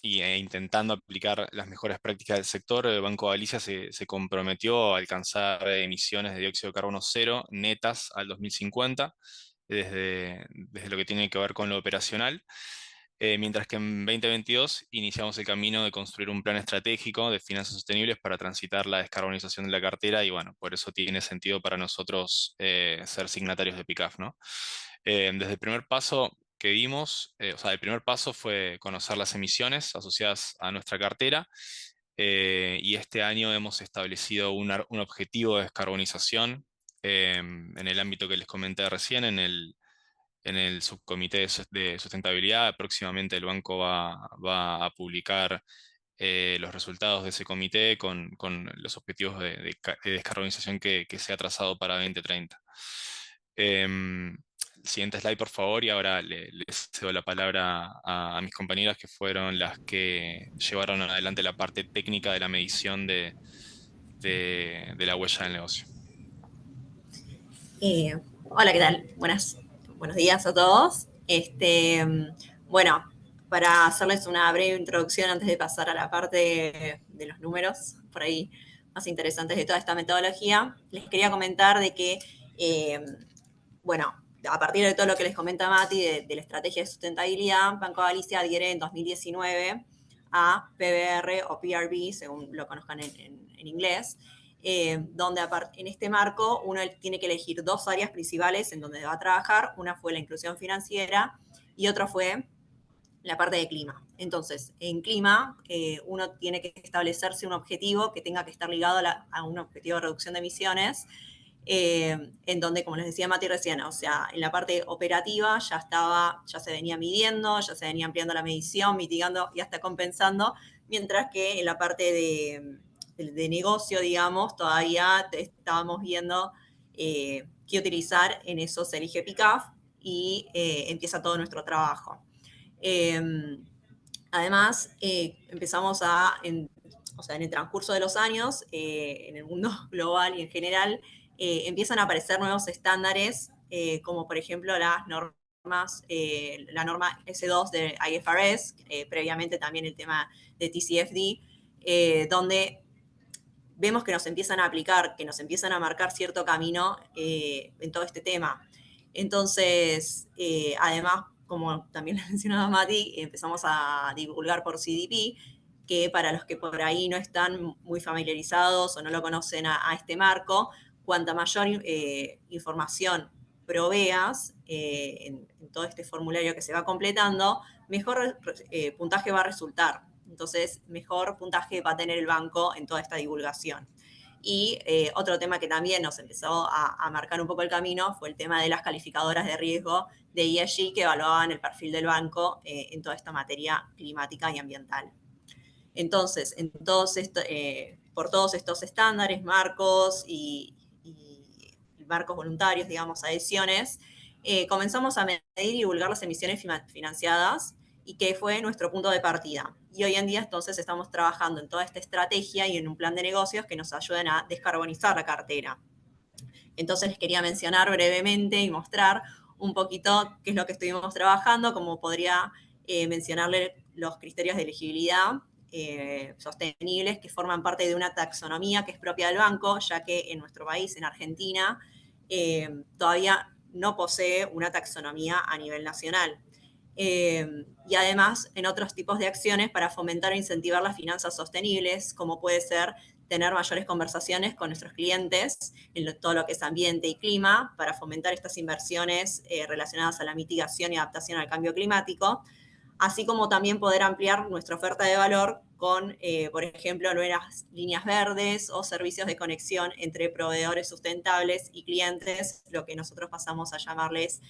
S4: intentando aplicar las mejores prácticas del sector, el Banco Galicia se comprometió a alcanzar emisiones de dióxido de carbono cero netas al 2050, desde lo que tiene que ver con lo operacional. Mientras que en 2022 iniciamos el camino de construir un plan estratégico de finanzas sostenibles para transitar la descarbonización de la cartera y bueno, por eso tiene sentido para nosotros ser signatarios de PICAF, ¿no? Desde el primer paso que dimos, o sea, el primer paso fue conocer las emisiones asociadas a nuestra cartera y este año hemos establecido un objetivo de descarbonización en el ámbito que les comenté recién, en el subcomité de sustentabilidad. Próximamente el banco va a publicar los resultados de ese comité con los objetivos de descarbonización que se ha trazado para 2030. Siguiente slide, por favor, y ahora les cedo la palabra a mis compañeras que fueron las que llevaron adelante la parte técnica de la medición de la huella del negocio.
S5: Hola, ¿qué tal? Buenos días a todos. Bueno, para hacerles una breve introducción antes de pasar a la parte de los números, por ahí más interesantes de toda esta metodología, les quería comentar de que, bueno, a partir de todo lo que les comenta Mati de la estrategia de sustentabilidad, Banco Galicia adhiere en 2019 a PBR o PRB, según lo conozcan en inglés, donde en este marco uno tiene que elegir dos áreas principales en donde va a trabajar. Una fue la inclusión financiera y otra fue la parte de clima. Entonces, en clima, uno tiene que establecerse un objetivo que tenga que estar ligado a un objetivo de reducción de emisiones, en donde, como les decía Mati recién, o sea, en la parte operativa ya se venía midiendo, ya se venía ampliando la medición, mitigando y hasta compensando, mientras que en la parte de negocio, digamos, todavía estábamos viendo qué utilizar. En eso se elige PICAF y empieza todo nuestro trabajo. Además, empezamos en el transcurso de los años, en el mundo global y en general, empiezan a aparecer nuevos estándares, como por ejemplo las normas, la norma S2 de IFRS, previamente también el tema de TCFD, donde vemos que nos empiezan a aplicar, que nos empiezan a marcar cierto camino en todo este tema. Entonces, además, como también le mencionaba Mati, empezamos a divulgar por CDP, que para los que por ahí no están muy familiarizados o no lo conocen a este marco, cuanta mayor información proveas en todo este formulario que se va completando, mejor puntaje va a resultar. Entonces, mejor puntaje va a tener el banco en toda esta divulgación. Y otro tema que también nos empezó a marcar un poco el camino fue el tema de las calificadoras de riesgo de ESG que evaluaban el perfil del banco en toda esta materia climática y ambiental. Entonces, por todos estos estándares, marcos y marcos voluntarios, digamos, adhesiones, comenzamos a medir y divulgar las emisiones financiadas y que fue nuestro punto de partida. Y hoy en día entonces estamos trabajando en toda esta estrategia y en un plan de negocios que nos ayuden a descarbonizar la cartera. Entonces les quería mencionar brevemente y mostrar un poquito qué es lo que estuvimos trabajando, como podría mencionarle los criterios de elegibilidad sostenibles que forman parte de una taxonomía que es propia del banco, ya que en nuestro país, en Argentina, todavía no posee una taxonomía a nivel nacional. Y además en otros tipos de acciones para fomentar e incentivar las finanzas sostenibles, como puede ser tener mayores conversaciones con nuestros clientes en todo lo que es ambiente y clima, para fomentar estas inversiones relacionadas a la mitigación y adaptación al cambio climático, así como también poder ampliar nuestra oferta de valor con, por ejemplo, nuevas líneas verdes o servicios de conexión entre proveedores sustentables y clientes, lo que nosotros pasamos a llamarles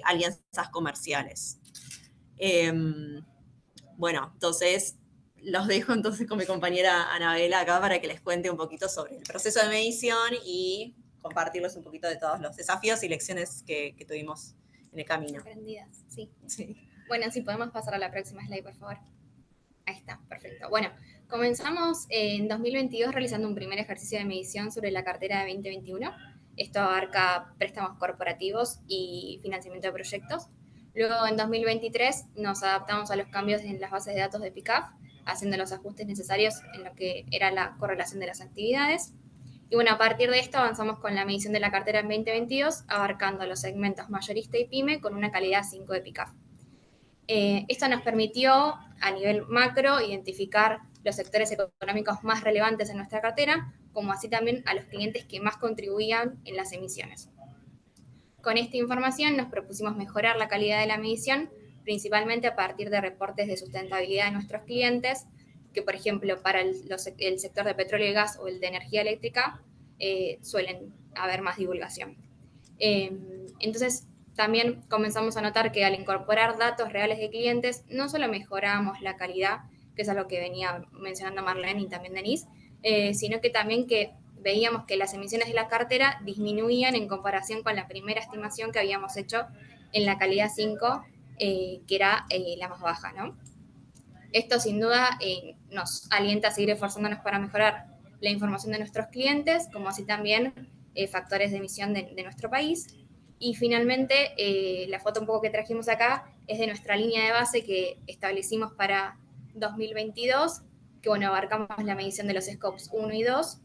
S5: alianzas comerciales. Bueno, entonces los dejo entonces con mi compañera Anabela acá para que les cuente un poquito sobre el proceso de medición y compartirles un poquito de todos los desafíos y lecciones que tuvimos en el camino.
S6: Aprendidas, sí.
S5: Sí.
S6: Bueno, si podemos pasar a la próxima slide, por favor. Ahí está, perfecto. Bueno, comenzamos en 2022 realizando un primer ejercicio de medición sobre la cartera de 2021. Esto abarca préstamos corporativos y financiamiento de proyectos. Luego, en 2023, nos adaptamos a los cambios en las bases de datos de PICAF, haciendo los ajustes necesarios en lo que era la correlación de las actividades. Y bueno, a partir de esto avanzamos con la medición de la cartera en 2022, abarcando los segmentos mayorista y pyme con una calidad 5 de PICAF. Esto nos permitió, a nivel macro, identificar los sectores económicos más relevantes en nuestra cartera, como así también a los clientes que más contribuían en las emisiones. Con esta información nos propusimos mejorar la calidad de la medición, principalmente a partir de reportes de sustentabilidad de nuestros clientes, que por ejemplo para el sector de petróleo y gas o el de energía eléctrica suelen haber más divulgación. Entonces, también comenzamos a notar que al incorporar datos reales de clientes, no solo mejoramos la calidad, que es algo que venía mencionando Marlene y también Denise, sino que también que veíamos que las emisiones de la cartera disminuían en comparación con la primera estimación que habíamos hecho en la calidad 5, que era la más baja, ¿no? Esto sin duda nos alienta a seguir esforzándonos para mejorar la información de nuestros clientes, como así también factores de emisión de nuestro país. Y finalmente, la foto un poco que trajimos acá es de nuestra línea de base que establecimos para 2022, que bueno, abarcamos la medición de los scopes 1 y 2,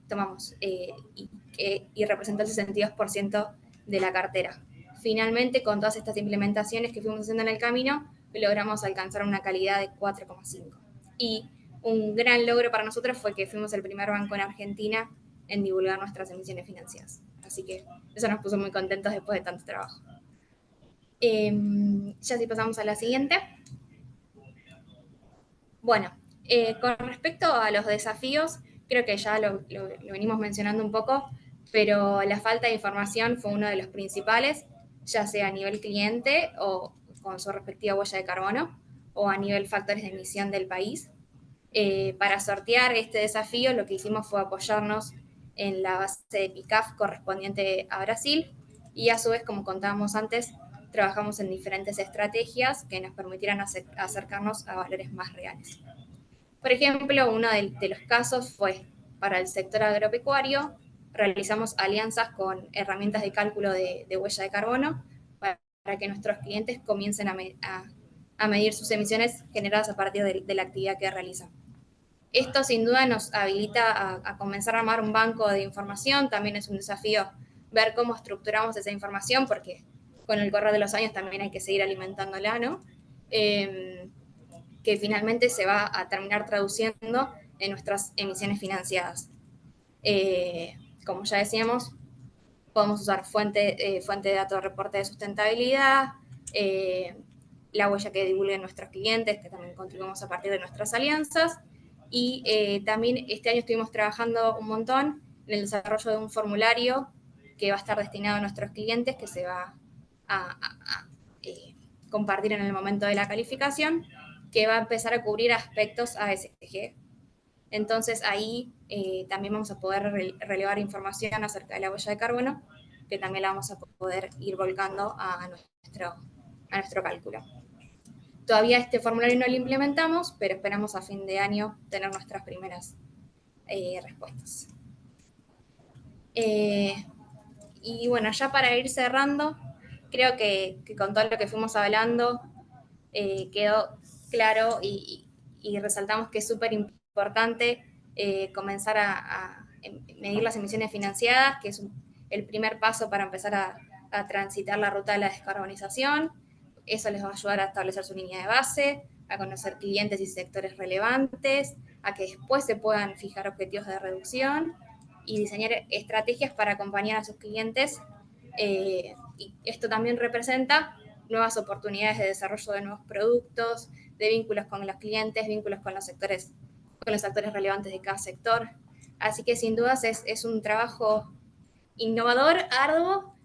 S6: tomamos y representa el 62% de la cartera. Finalmente, con todas estas implementaciones que fuimos haciendo en el camino, logramos alcanzar una calidad de 4,5. Y un gran logro para nosotros fue que fuimos el primer banco en Argentina en divulgar nuestras emisiones financieras. Así que eso nos puso muy contentos después de tanto trabajo. Ya si pasamos a la siguiente. Bueno, con respecto a los desafíos, creo que ya lo venimos mencionando un poco, pero la falta de información fue uno de los principales, ya sea a nivel cliente o con su respectiva huella de carbono, o a nivel factores de emisión del país. Para sortear este desafío, lo que hicimos fue apoyarnos en la base de PICAF correspondiente a Brasil y a su vez, como contábamos antes, trabajamos en diferentes estrategias que nos permitieran acercarnos a valores más reales. Por ejemplo, uno de los casos fue para el sector agropecuario, realizamos alianzas con herramientas de cálculo de huella de carbono para que nuestros clientes comiencen a medir sus emisiones generadas a partir de la actividad que realizan. Esto sin duda nos habilita a comenzar a armar un banco de información. También es un desafío ver cómo estructuramos esa información, porque con el correr de los años también hay que seguir alimentándola, ¿no? Que finalmente se va a terminar traduciendo en nuestras emisiones financiadas. Como ya decíamos, podemos usar fuente de datos de reporte de sustentabilidad, la huella que divulguen nuestros clientes, que también contribuimos a partir de nuestras alianzas. Y también este año estuvimos trabajando un montón en el desarrollo de un formulario que va a estar destinado a nuestros clientes, que se va a compartir en el momento de la calificación, que va a empezar a cubrir aspectos ASG. Entonces ahí también vamos a poder relevar información acerca de la huella de carbono, que también la vamos a poder ir volcando a nuestro cálculo. Todavía este formulario no lo implementamos, pero esperamos a fin de año tener nuestras primeras respuestas. Y bueno, ya para ir cerrando, creo que con todo lo que fuimos hablando quedó claro y resaltamos que es súper importante comenzar a medir las emisiones financiadas, que es el primer paso para empezar a transitar la ruta de la descarbonización. Eso les va a ayudar a establecer su línea de base, a conocer clientes y sectores relevantes, a que después se puedan fijar objetivos de reducción y diseñar estrategias para acompañar a sus clientes. Y esto también representa nuevas oportunidades de desarrollo de nuevos productos, de vínculos con los clientes, vínculos con los actores relevantes de cada sector. Así que sin dudas es un trabajo innovador, arduo,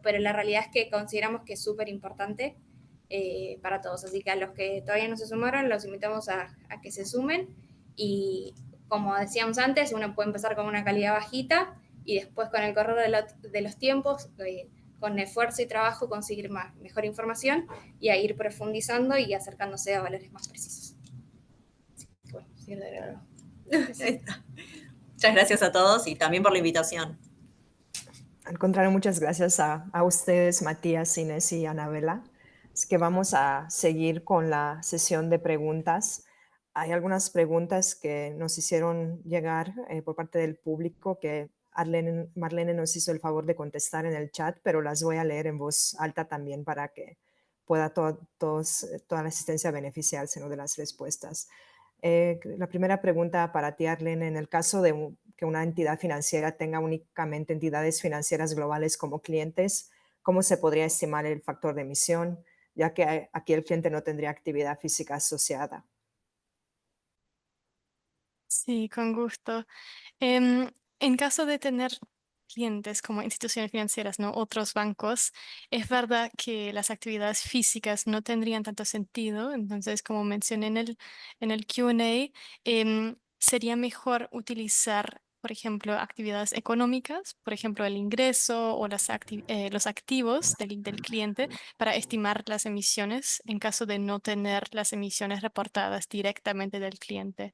S6: pero la realidad es que consideramos que es súper importante para todos. Así que a los que todavía no se sumaron, los invitamos a que se sumen. Y como decíamos antes, uno puede empezar con una calidad bajita y después con el correr de los tiempos, con esfuerzo y trabajo, conseguir mejor información y a ir profundizando y acercándose a valores más precisos. Bueno,
S5: Muchas gracias a todos y también por la invitación.
S1: Al contrario, muchas gracias a ustedes, Matías, Inés y Anabela. Es que vamos a seguir con la sesión de preguntas. Hay algunas preguntas que nos hicieron llegar por parte del público que Marlene nos hizo el favor de contestar en el chat, pero las voy a leer en voz alta también para que pueda toda la asistencia beneficiarse, ¿no?, de las respuestas. La primera pregunta para ti, Arlene: en el caso de que una entidad financiera tenga únicamente entidades financieras globales como clientes, ¿cómo se podría estimar el factor de emisión, ya que aquí el cliente no tendría actividad física asociada?
S2: Sí, con gusto. En caso de tener clientes como instituciones financieras, ¿no? Otros bancos, es verdad que las actividades físicas no tendrían tanto sentido. Entonces, como mencioné en el Q&A, sería mejor utilizar, por ejemplo, actividades económicas, por ejemplo, el ingreso o los activos del cliente para estimar las emisiones en caso de no tener las emisiones reportadas directamente del cliente.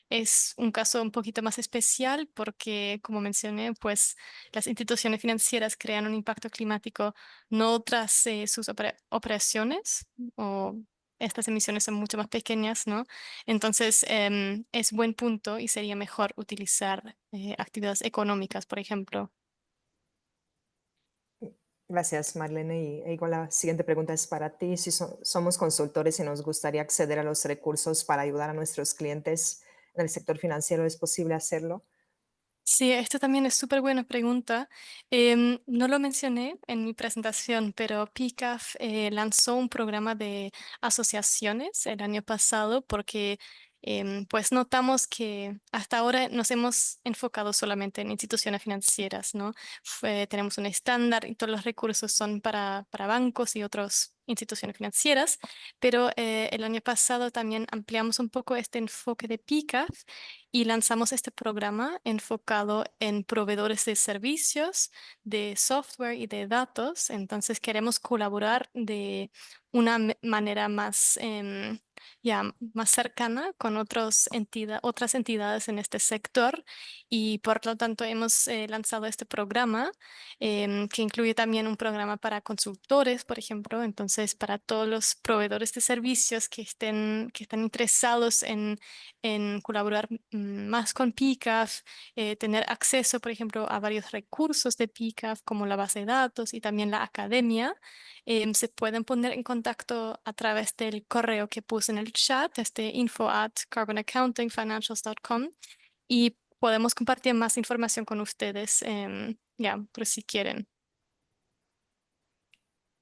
S2: Es un caso un poquito más especial porque, como mencioné, pues las instituciones financieras crean un impacto climático no tras sus operaciones, o estas emisiones son mucho más pequeñas, ¿no? Entonces, es buen punto y sería mejor utilizar actividades económicas, por ejemplo.
S1: Gracias, Marlene. Y igual la siguiente pregunta es para ti. Si somos consultores y nos gustaría acceder a los recursos para ayudar a nuestros clientes en el sector financiero, ¿es posible hacerlo?
S2: Sí, esto también es súper buena pregunta. No lo mencioné en mi presentación, pero PICAF lanzó un programa de asociaciones el año pasado porque pues notamos que hasta ahora nos hemos enfocado solamente en instituciones financieras, ¿no? Tenemos un estándar y todos los recursos son para bancos y otras instituciones financieras, pero el año pasado también ampliamos un poco este enfoque de PICAF y lanzamos este programa enfocado en proveedores de servicios, de software y de datos. Entonces queremos colaborar de una manera más, más cercana con otras entidades en este sector, y por lo tanto hemos lanzado este programa que incluye también un programa para consultores, por ejemplo. Entonces, para todos los proveedores de servicios que están interesados en colaborar más con PICAF, tener acceso, por ejemplo, a varios recursos de PICAF, como la base de datos y también la academia, se pueden poner en contacto a través del correo que puse en el chat, info@carbonaccountingfinancials.com, y podemos compartir más información con ustedes, por si quieren.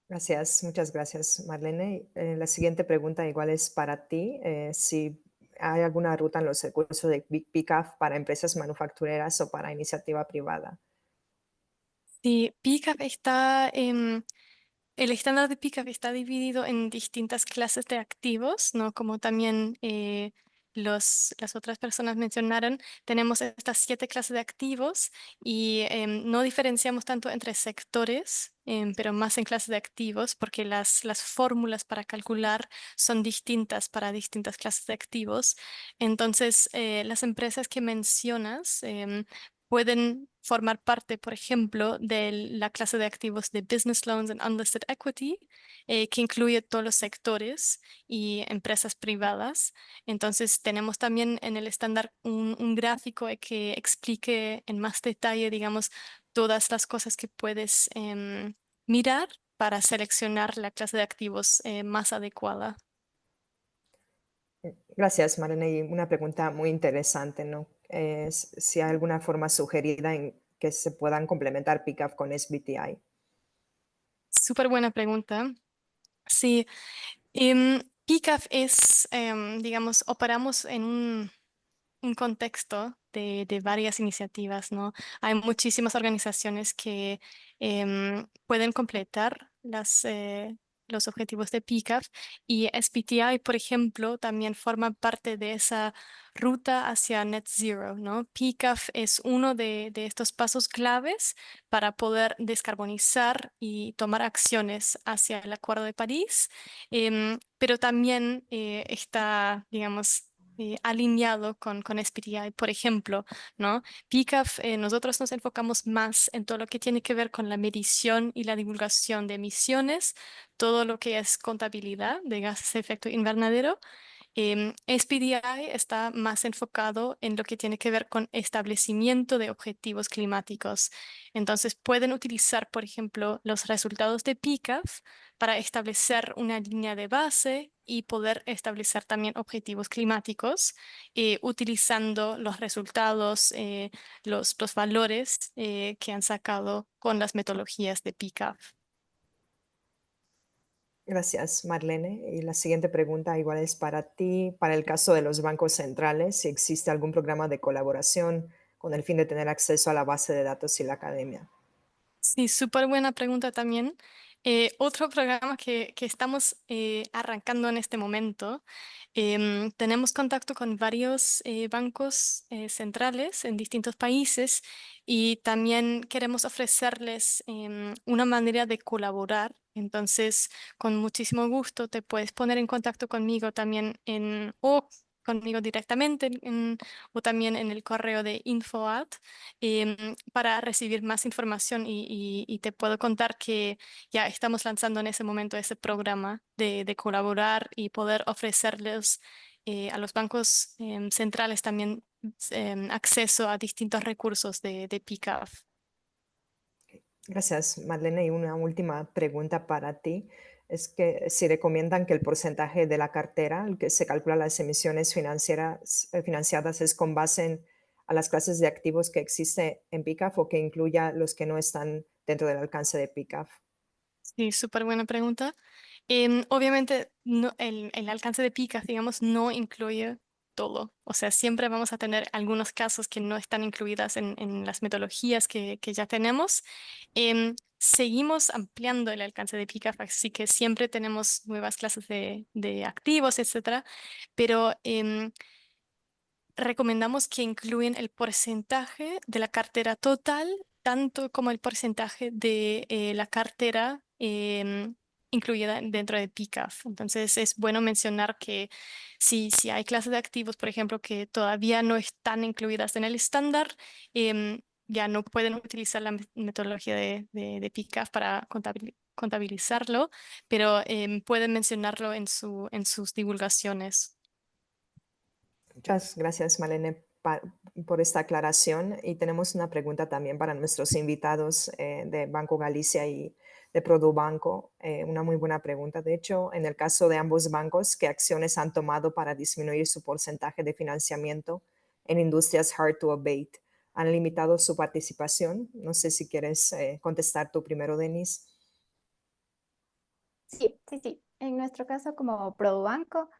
S1: Gracias, muchas gracias, Marlene. La siguiente pregunta igual es para ti. Si hay alguna ruta en los recursos de PICAF para empresas manufactureras o para iniciativa privada.
S2: Sí, PICAF está... el estándar de PICAF está dividido en distintas clases de activos, ¿no? Como también las otras personas mencionaron, tenemos estas 7 clases de activos y no diferenciamos tanto entre sectores, pero más en clases de activos, porque las fórmulas para calcular son distintas para distintas clases de activos. Entonces, las empresas que mencionas pueden formar parte, por ejemplo, de la clase de activos de Business Loans and Unlisted Equity, que incluye todos los sectores y empresas privadas. Entonces, tenemos también en el estándar un gráfico que explique en más detalle, digamos, todas las cosas que puedes mirar para seleccionar la clase de activos más adecuada.
S1: Gracias, Marlene. Y una pregunta muy interesante, ¿no? Es si hay alguna forma sugerida en que se puedan complementar PICAF con SBTI.
S2: Súper buena pregunta. Sí, PCAF es, digamos, operamos en un contexto de varias iniciativas, ¿no? Hay muchísimas organizaciones que pueden completar los objetivos de PCAF y SBTI, por ejemplo, también forma parte de esa ruta hacia Net Zero, ¿no? PCAF es uno de estos pasos claves para poder descarbonizar y tomar acciones hacia el Acuerdo de París, pero también está, digamos, alineado con SBTI. Por ejemplo, ¿no? PCAF, nosotros nos enfocamos más en todo lo que tiene que ver con la medición y la divulgación de emisiones, todo lo que es contabilidad de gases de efecto invernadero. SBTI está más enfocado en lo que tiene que ver con establecimiento de objetivos climáticos. Entonces, pueden utilizar, por ejemplo, los resultados de PCAF para establecer una línea de base y poder establecer también objetivos climáticos utilizando los resultados, los valores que han sacado con las metodologías de PCAF.
S1: Gracias, Marlene. Y la siguiente pregunta igual es para ti. Para el caso de los bancos centrales, si existe algún programa de colaboración con el fin de tener acceso a la base de datos y la academia.
S2: Sí, súper buena pregunta también. Otro programa que estamos arrancando en este momento, tenemos contacto con varios bancos centrales en distintos países y también queremos ofrecerles una manera de colaborar. Entonces, con muchísimo gusto te puedes poner en contacto conmigo también o conmigo directamente o también en el correo de info@ para recibir más información y te puedo contar que ya estamos lanzando en ese momento ese programa de colaborar y poder ofrecerles a los bancos centrales también acceso a distintos recursos de PCAF.
S1: Gracias, Marlene. Y una última pregunta para ti. Es que si recomiendan que el porcentaje de la cartera, al que se calcula las emisiones financiadas, es con base a las clases de activos que existe en PICAF o que incluya los que no están dentro del alcance de PICAF.
S2: Sí, súper buena pregunta. Obviamente, el alcance de PCAF, digamos, no incluye todo. O sea, siempre vamos a tener algunos casos que no están incluidas en las metodologías que ya tenemos. Seguimos ampliando el alcance de PCAF, así que siempre tenemos nuevas clases de activos, etcétera. Pero recomendamos que incluyan el porcentaje de la cartera total, tanto como el porcentaje de la cartera incluida dentro de PCAF. Entonces es bueno mencionar que si hay clases de activos, por ejemplo, que todavía no están incluidas en el estándar, ya no pueden utilizar la metodología de PCAF para contabilizarlo, pero pueden mencionarlo en sus divulgaciones.
S1: Muchas gracias, Marlene, por esta aclaración. Y tenemos una pregunta también para nuestros invitados de Banco Galicia y de Produbanco. Una muy buena pregunta. De hecho, en el caso de ambos bancos, ¿qué acciones han tomado para disminuir su porcentaje de financiamiento en industrias hard to abate? ¿Han limitado su participación? No sé si quieres contestar tú primero, Denise.
S3: Sí, sí, sí. En nuestro caso como Produbanco,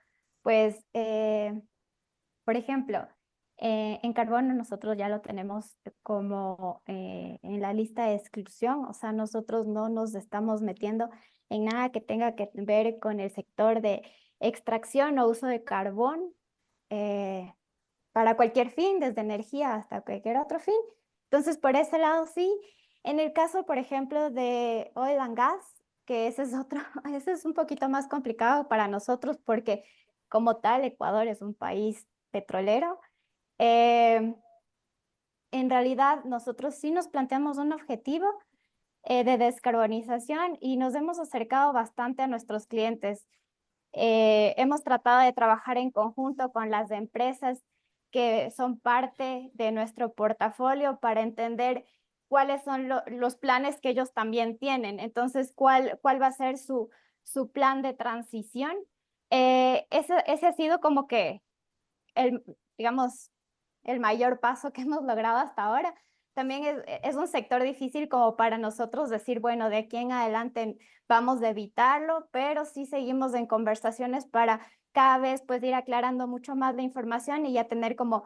S3: pues, por ejemplo, en carbono nosotros ya lo tenemos como en la lista de exclusión, o sea, nosotros no nos estamos metiendo en nada que tenga que ver con el sector de extracción o uso de carbón para cualquier fin, desde energía hasta cualquier otro fin. Entonces, por ese lado sí. En el caso, por ejemplo, de oil and gas, que ese es otro, ese es un poquito más complicado para nosotros porque como tal Ecuador es un país petrolero. En realidad nosotros sí nos planteamos un objetivo de descarbonización y nos hemos acercado bastante a nuestros clientes. Hemos tratado de trabajar en conjunto con las empresas que son parte de nuestro portafolio para entender cuáles son los planes que ellos también tienen. Entonces, ¿cuál va a ser su plan de transición? Ese ha sido como que digamos, el mayor paso que hemos logrado hasta ahora. También es un sector difícil como para nosotros decir, bueno, de aquí en adelante vamos a evitarlo, pero sí seguimos en conversaciones para cada vez pues ir aclarando mucho más la información y ya tener como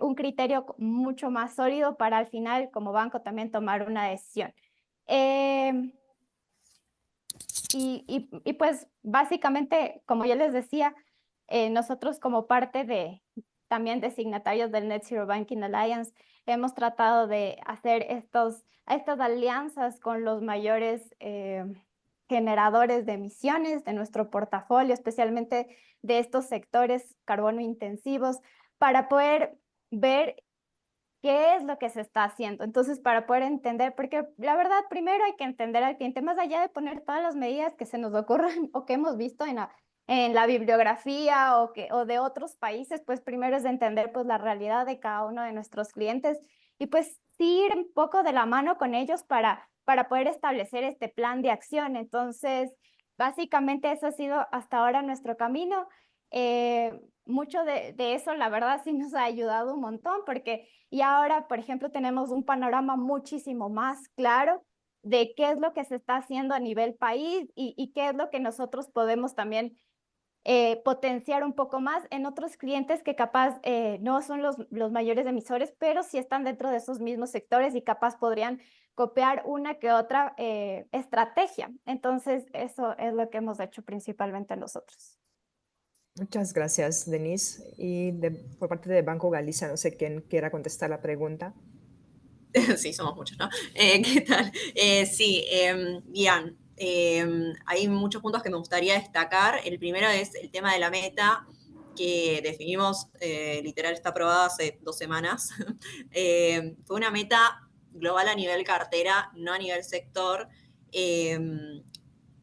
S3: un criterio mucho más sólido para al final como banco también tomar una decisión. Y pues básicamente, como yo les decía, nosotros como parte también de signatarios del Net Zero Banking Alliance, hemos tratado de hacer estas alianzas con los mayores generadores de emisiones de nuestro portafolio, especialmente de estos sectores carbono intensivos, para poder ver qué es lo que se está haciendo. Entonces, para poder entender, porque la verdad, primero hay que entender al cliente, más allá de poner todas las medidas que se nos ocurran o que hemos visto en la bibliografía o de otros países, pues primero es de entender pues la realidad de cada uno de nuestros clientes y pues sí ir un poco de la mano con ellos para poder establecer este plan de acción. Entonces, básicamente eso ha sido hasta ahora nuestro camino. Mucho de eso, la verdad, sí nos ha ayudado un montón porque y ahora, por ejemplo, tenemos un panorama muchísimo más claro de qué es lo que se está haciendo a nivel país y qué es lo que nosotros podemos también potenciar un poco más en otros clientes que capaz no son los mayores emisores, pero sí están dentro de esos mismos sectores y capaz podrían copiar una que otra estrategia. Entonces, eso es lo que hemos hecho principalmente nosotros.
S1: Muchas gracias, Denise. Y por parte de Banco Galicia, no sé quién quiera contestar la pregunta.
S5: Sí, somos muchos, ¿no? ¿Qué tal? Sí, bien. Hay muchos puntos que me gustaría destacar. El primero es el tema de la meta, que definimos, literal, está aprobada hace 2 semanas. Fue una meta global a nivel cartera, no a nivel sector,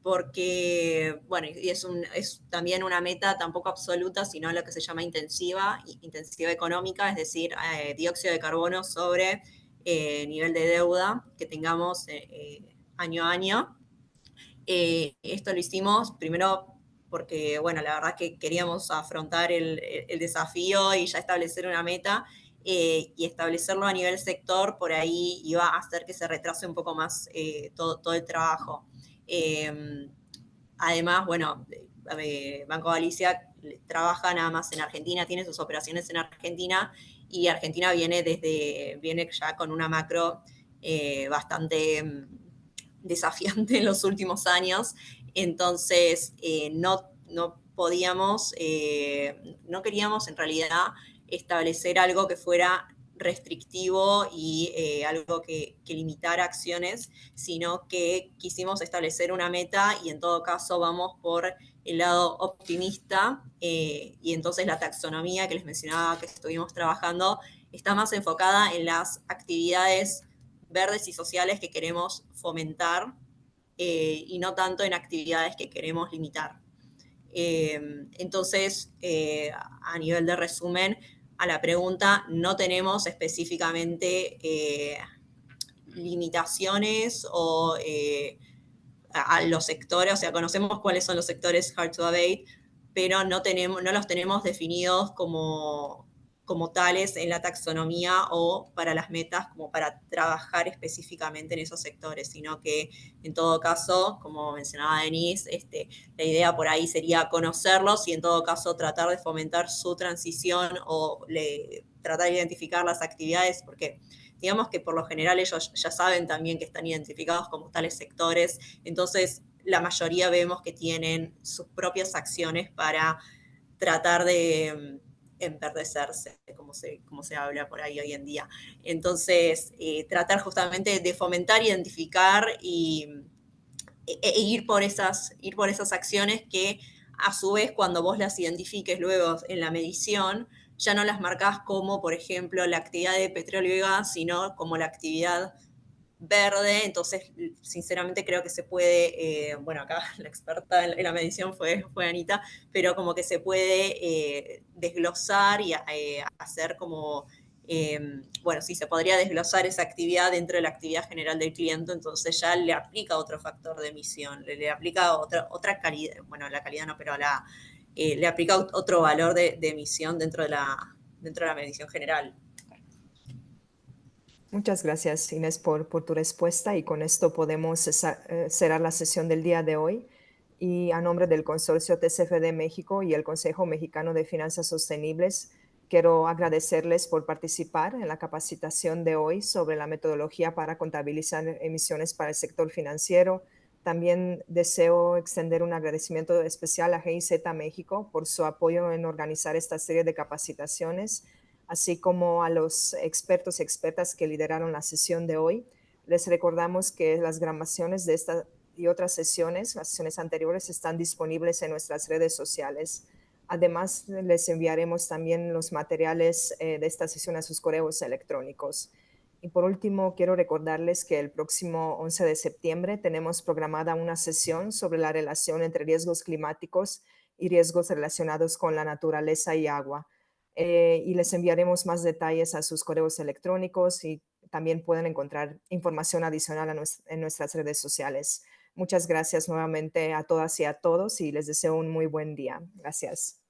S5: porque, bueno, y es también una meta tampoco absoluta, sino lo que se llama intensiva económica, es decir, dióxido de carbono sobre nivel de deuda que tengamos año a año. Esto lo hicimos primero porque, bueno, la verdad que queríamos afrontar el desafío y ya establecer una meta, y establecerlo a nivel sector por ahí iba a hacer que se retrase un poco más todo el trabajo. Además, bueno, Banco Galicia trabaja nada más en Argentina, tiene sus operaciones en Argentina y Argentina viene ya con una macro bastante desafiante en los últimos años. Entonces, no podíamos, no queríamos en realidad establecer algo que fuera restrictivo y algo que limitara acciones, sino que quisimos establecer una meta y en todo caso vamos por el lado optimista, y entonces la taxonomía que les mencionaba que estuvimos trabajando está más enfocada en las actividades verdes y sociales que queremos fomentar, y no tanto en actividades que queremos limitar. Entonces, a nivel de resumen, a la pregunta, no tenemos específicamente limitaciones o a los sectores, o sea, conocemos cuáles son los sectores hard to abate, pero no los tenemos definidos como tales en la taxonomía o para las metas, como para trabajar específicamente en esos sectores, sino que en todo caso, como mencionaba Denise, la idea por ahí sería conocerlos y en todo caso tratar de fomentar su transición o tratar de identificar las actividades, porque digamos que por lo general ellos ya saben también que están identificados como tales sectores, entonces la mayoría vemos que tienen sus propias acciones para tratar de enverdecerse, como se habla por ahí hoy en día. Entonces, tratar justamente de fomentar, identificar e ir por esas acciones que a su vez cuando vos las identifiques luego en la medición, ya no las marcás como, por ejemplo, la actividad de petróleo y gas, sino como la actividad verde. Entonces, sinceramente creo que se puede, bueno, acá la experta en la medición fue Anita, pero como que se puede desglosar y hacer como, bueno, sí, se podría desglosar esa actividad dentro de la actividad general del cliente, entonces ya le aplica otro factor de emisión, le aplica otra calidad, bueno, la calidad no, pero le aplica otro valor de emisión dentro de la medición general.
S1: Muchas gracias, Inés, por tu respuesta, y con esto podemos cerrar la sesión del día de hoy. Y a nombre del Consorcio TCFD México y el Consejo Mexicano de Finanzas Sostenibles, quiero agradecerles por participar en la capacitación de hoy sobre la metodología para contabilizar emisiones para el sector financiero. También deseo extender un agradecimiento especial a GIZ México por su apoyo en organizar esta serie de capacitaciones, así como a los expertos y expertas que lideraron la sesión de hoy. Les recordamos que las grabaciones de esta y otras sesiones, las sesiones anteriores, están disponibles en nuestras redes sociales. Además, les enviaremos también los materiales de esta sesión a sus correos electrónicos. Y por último, quiero recordarles que el próximo 11 de septiembre tenemos programada una sesión sobre la relación entre riesgos climáticos y riesgos relacionados con la naturaleza y agua. Y les enviaremos más detalles a sus correos electrónicos, y también pueden encontrar información adicional en nuestras redes sociales. Muchas gracias nuevamente a todas y a todos, y les deseo un muy buen día. Gracias.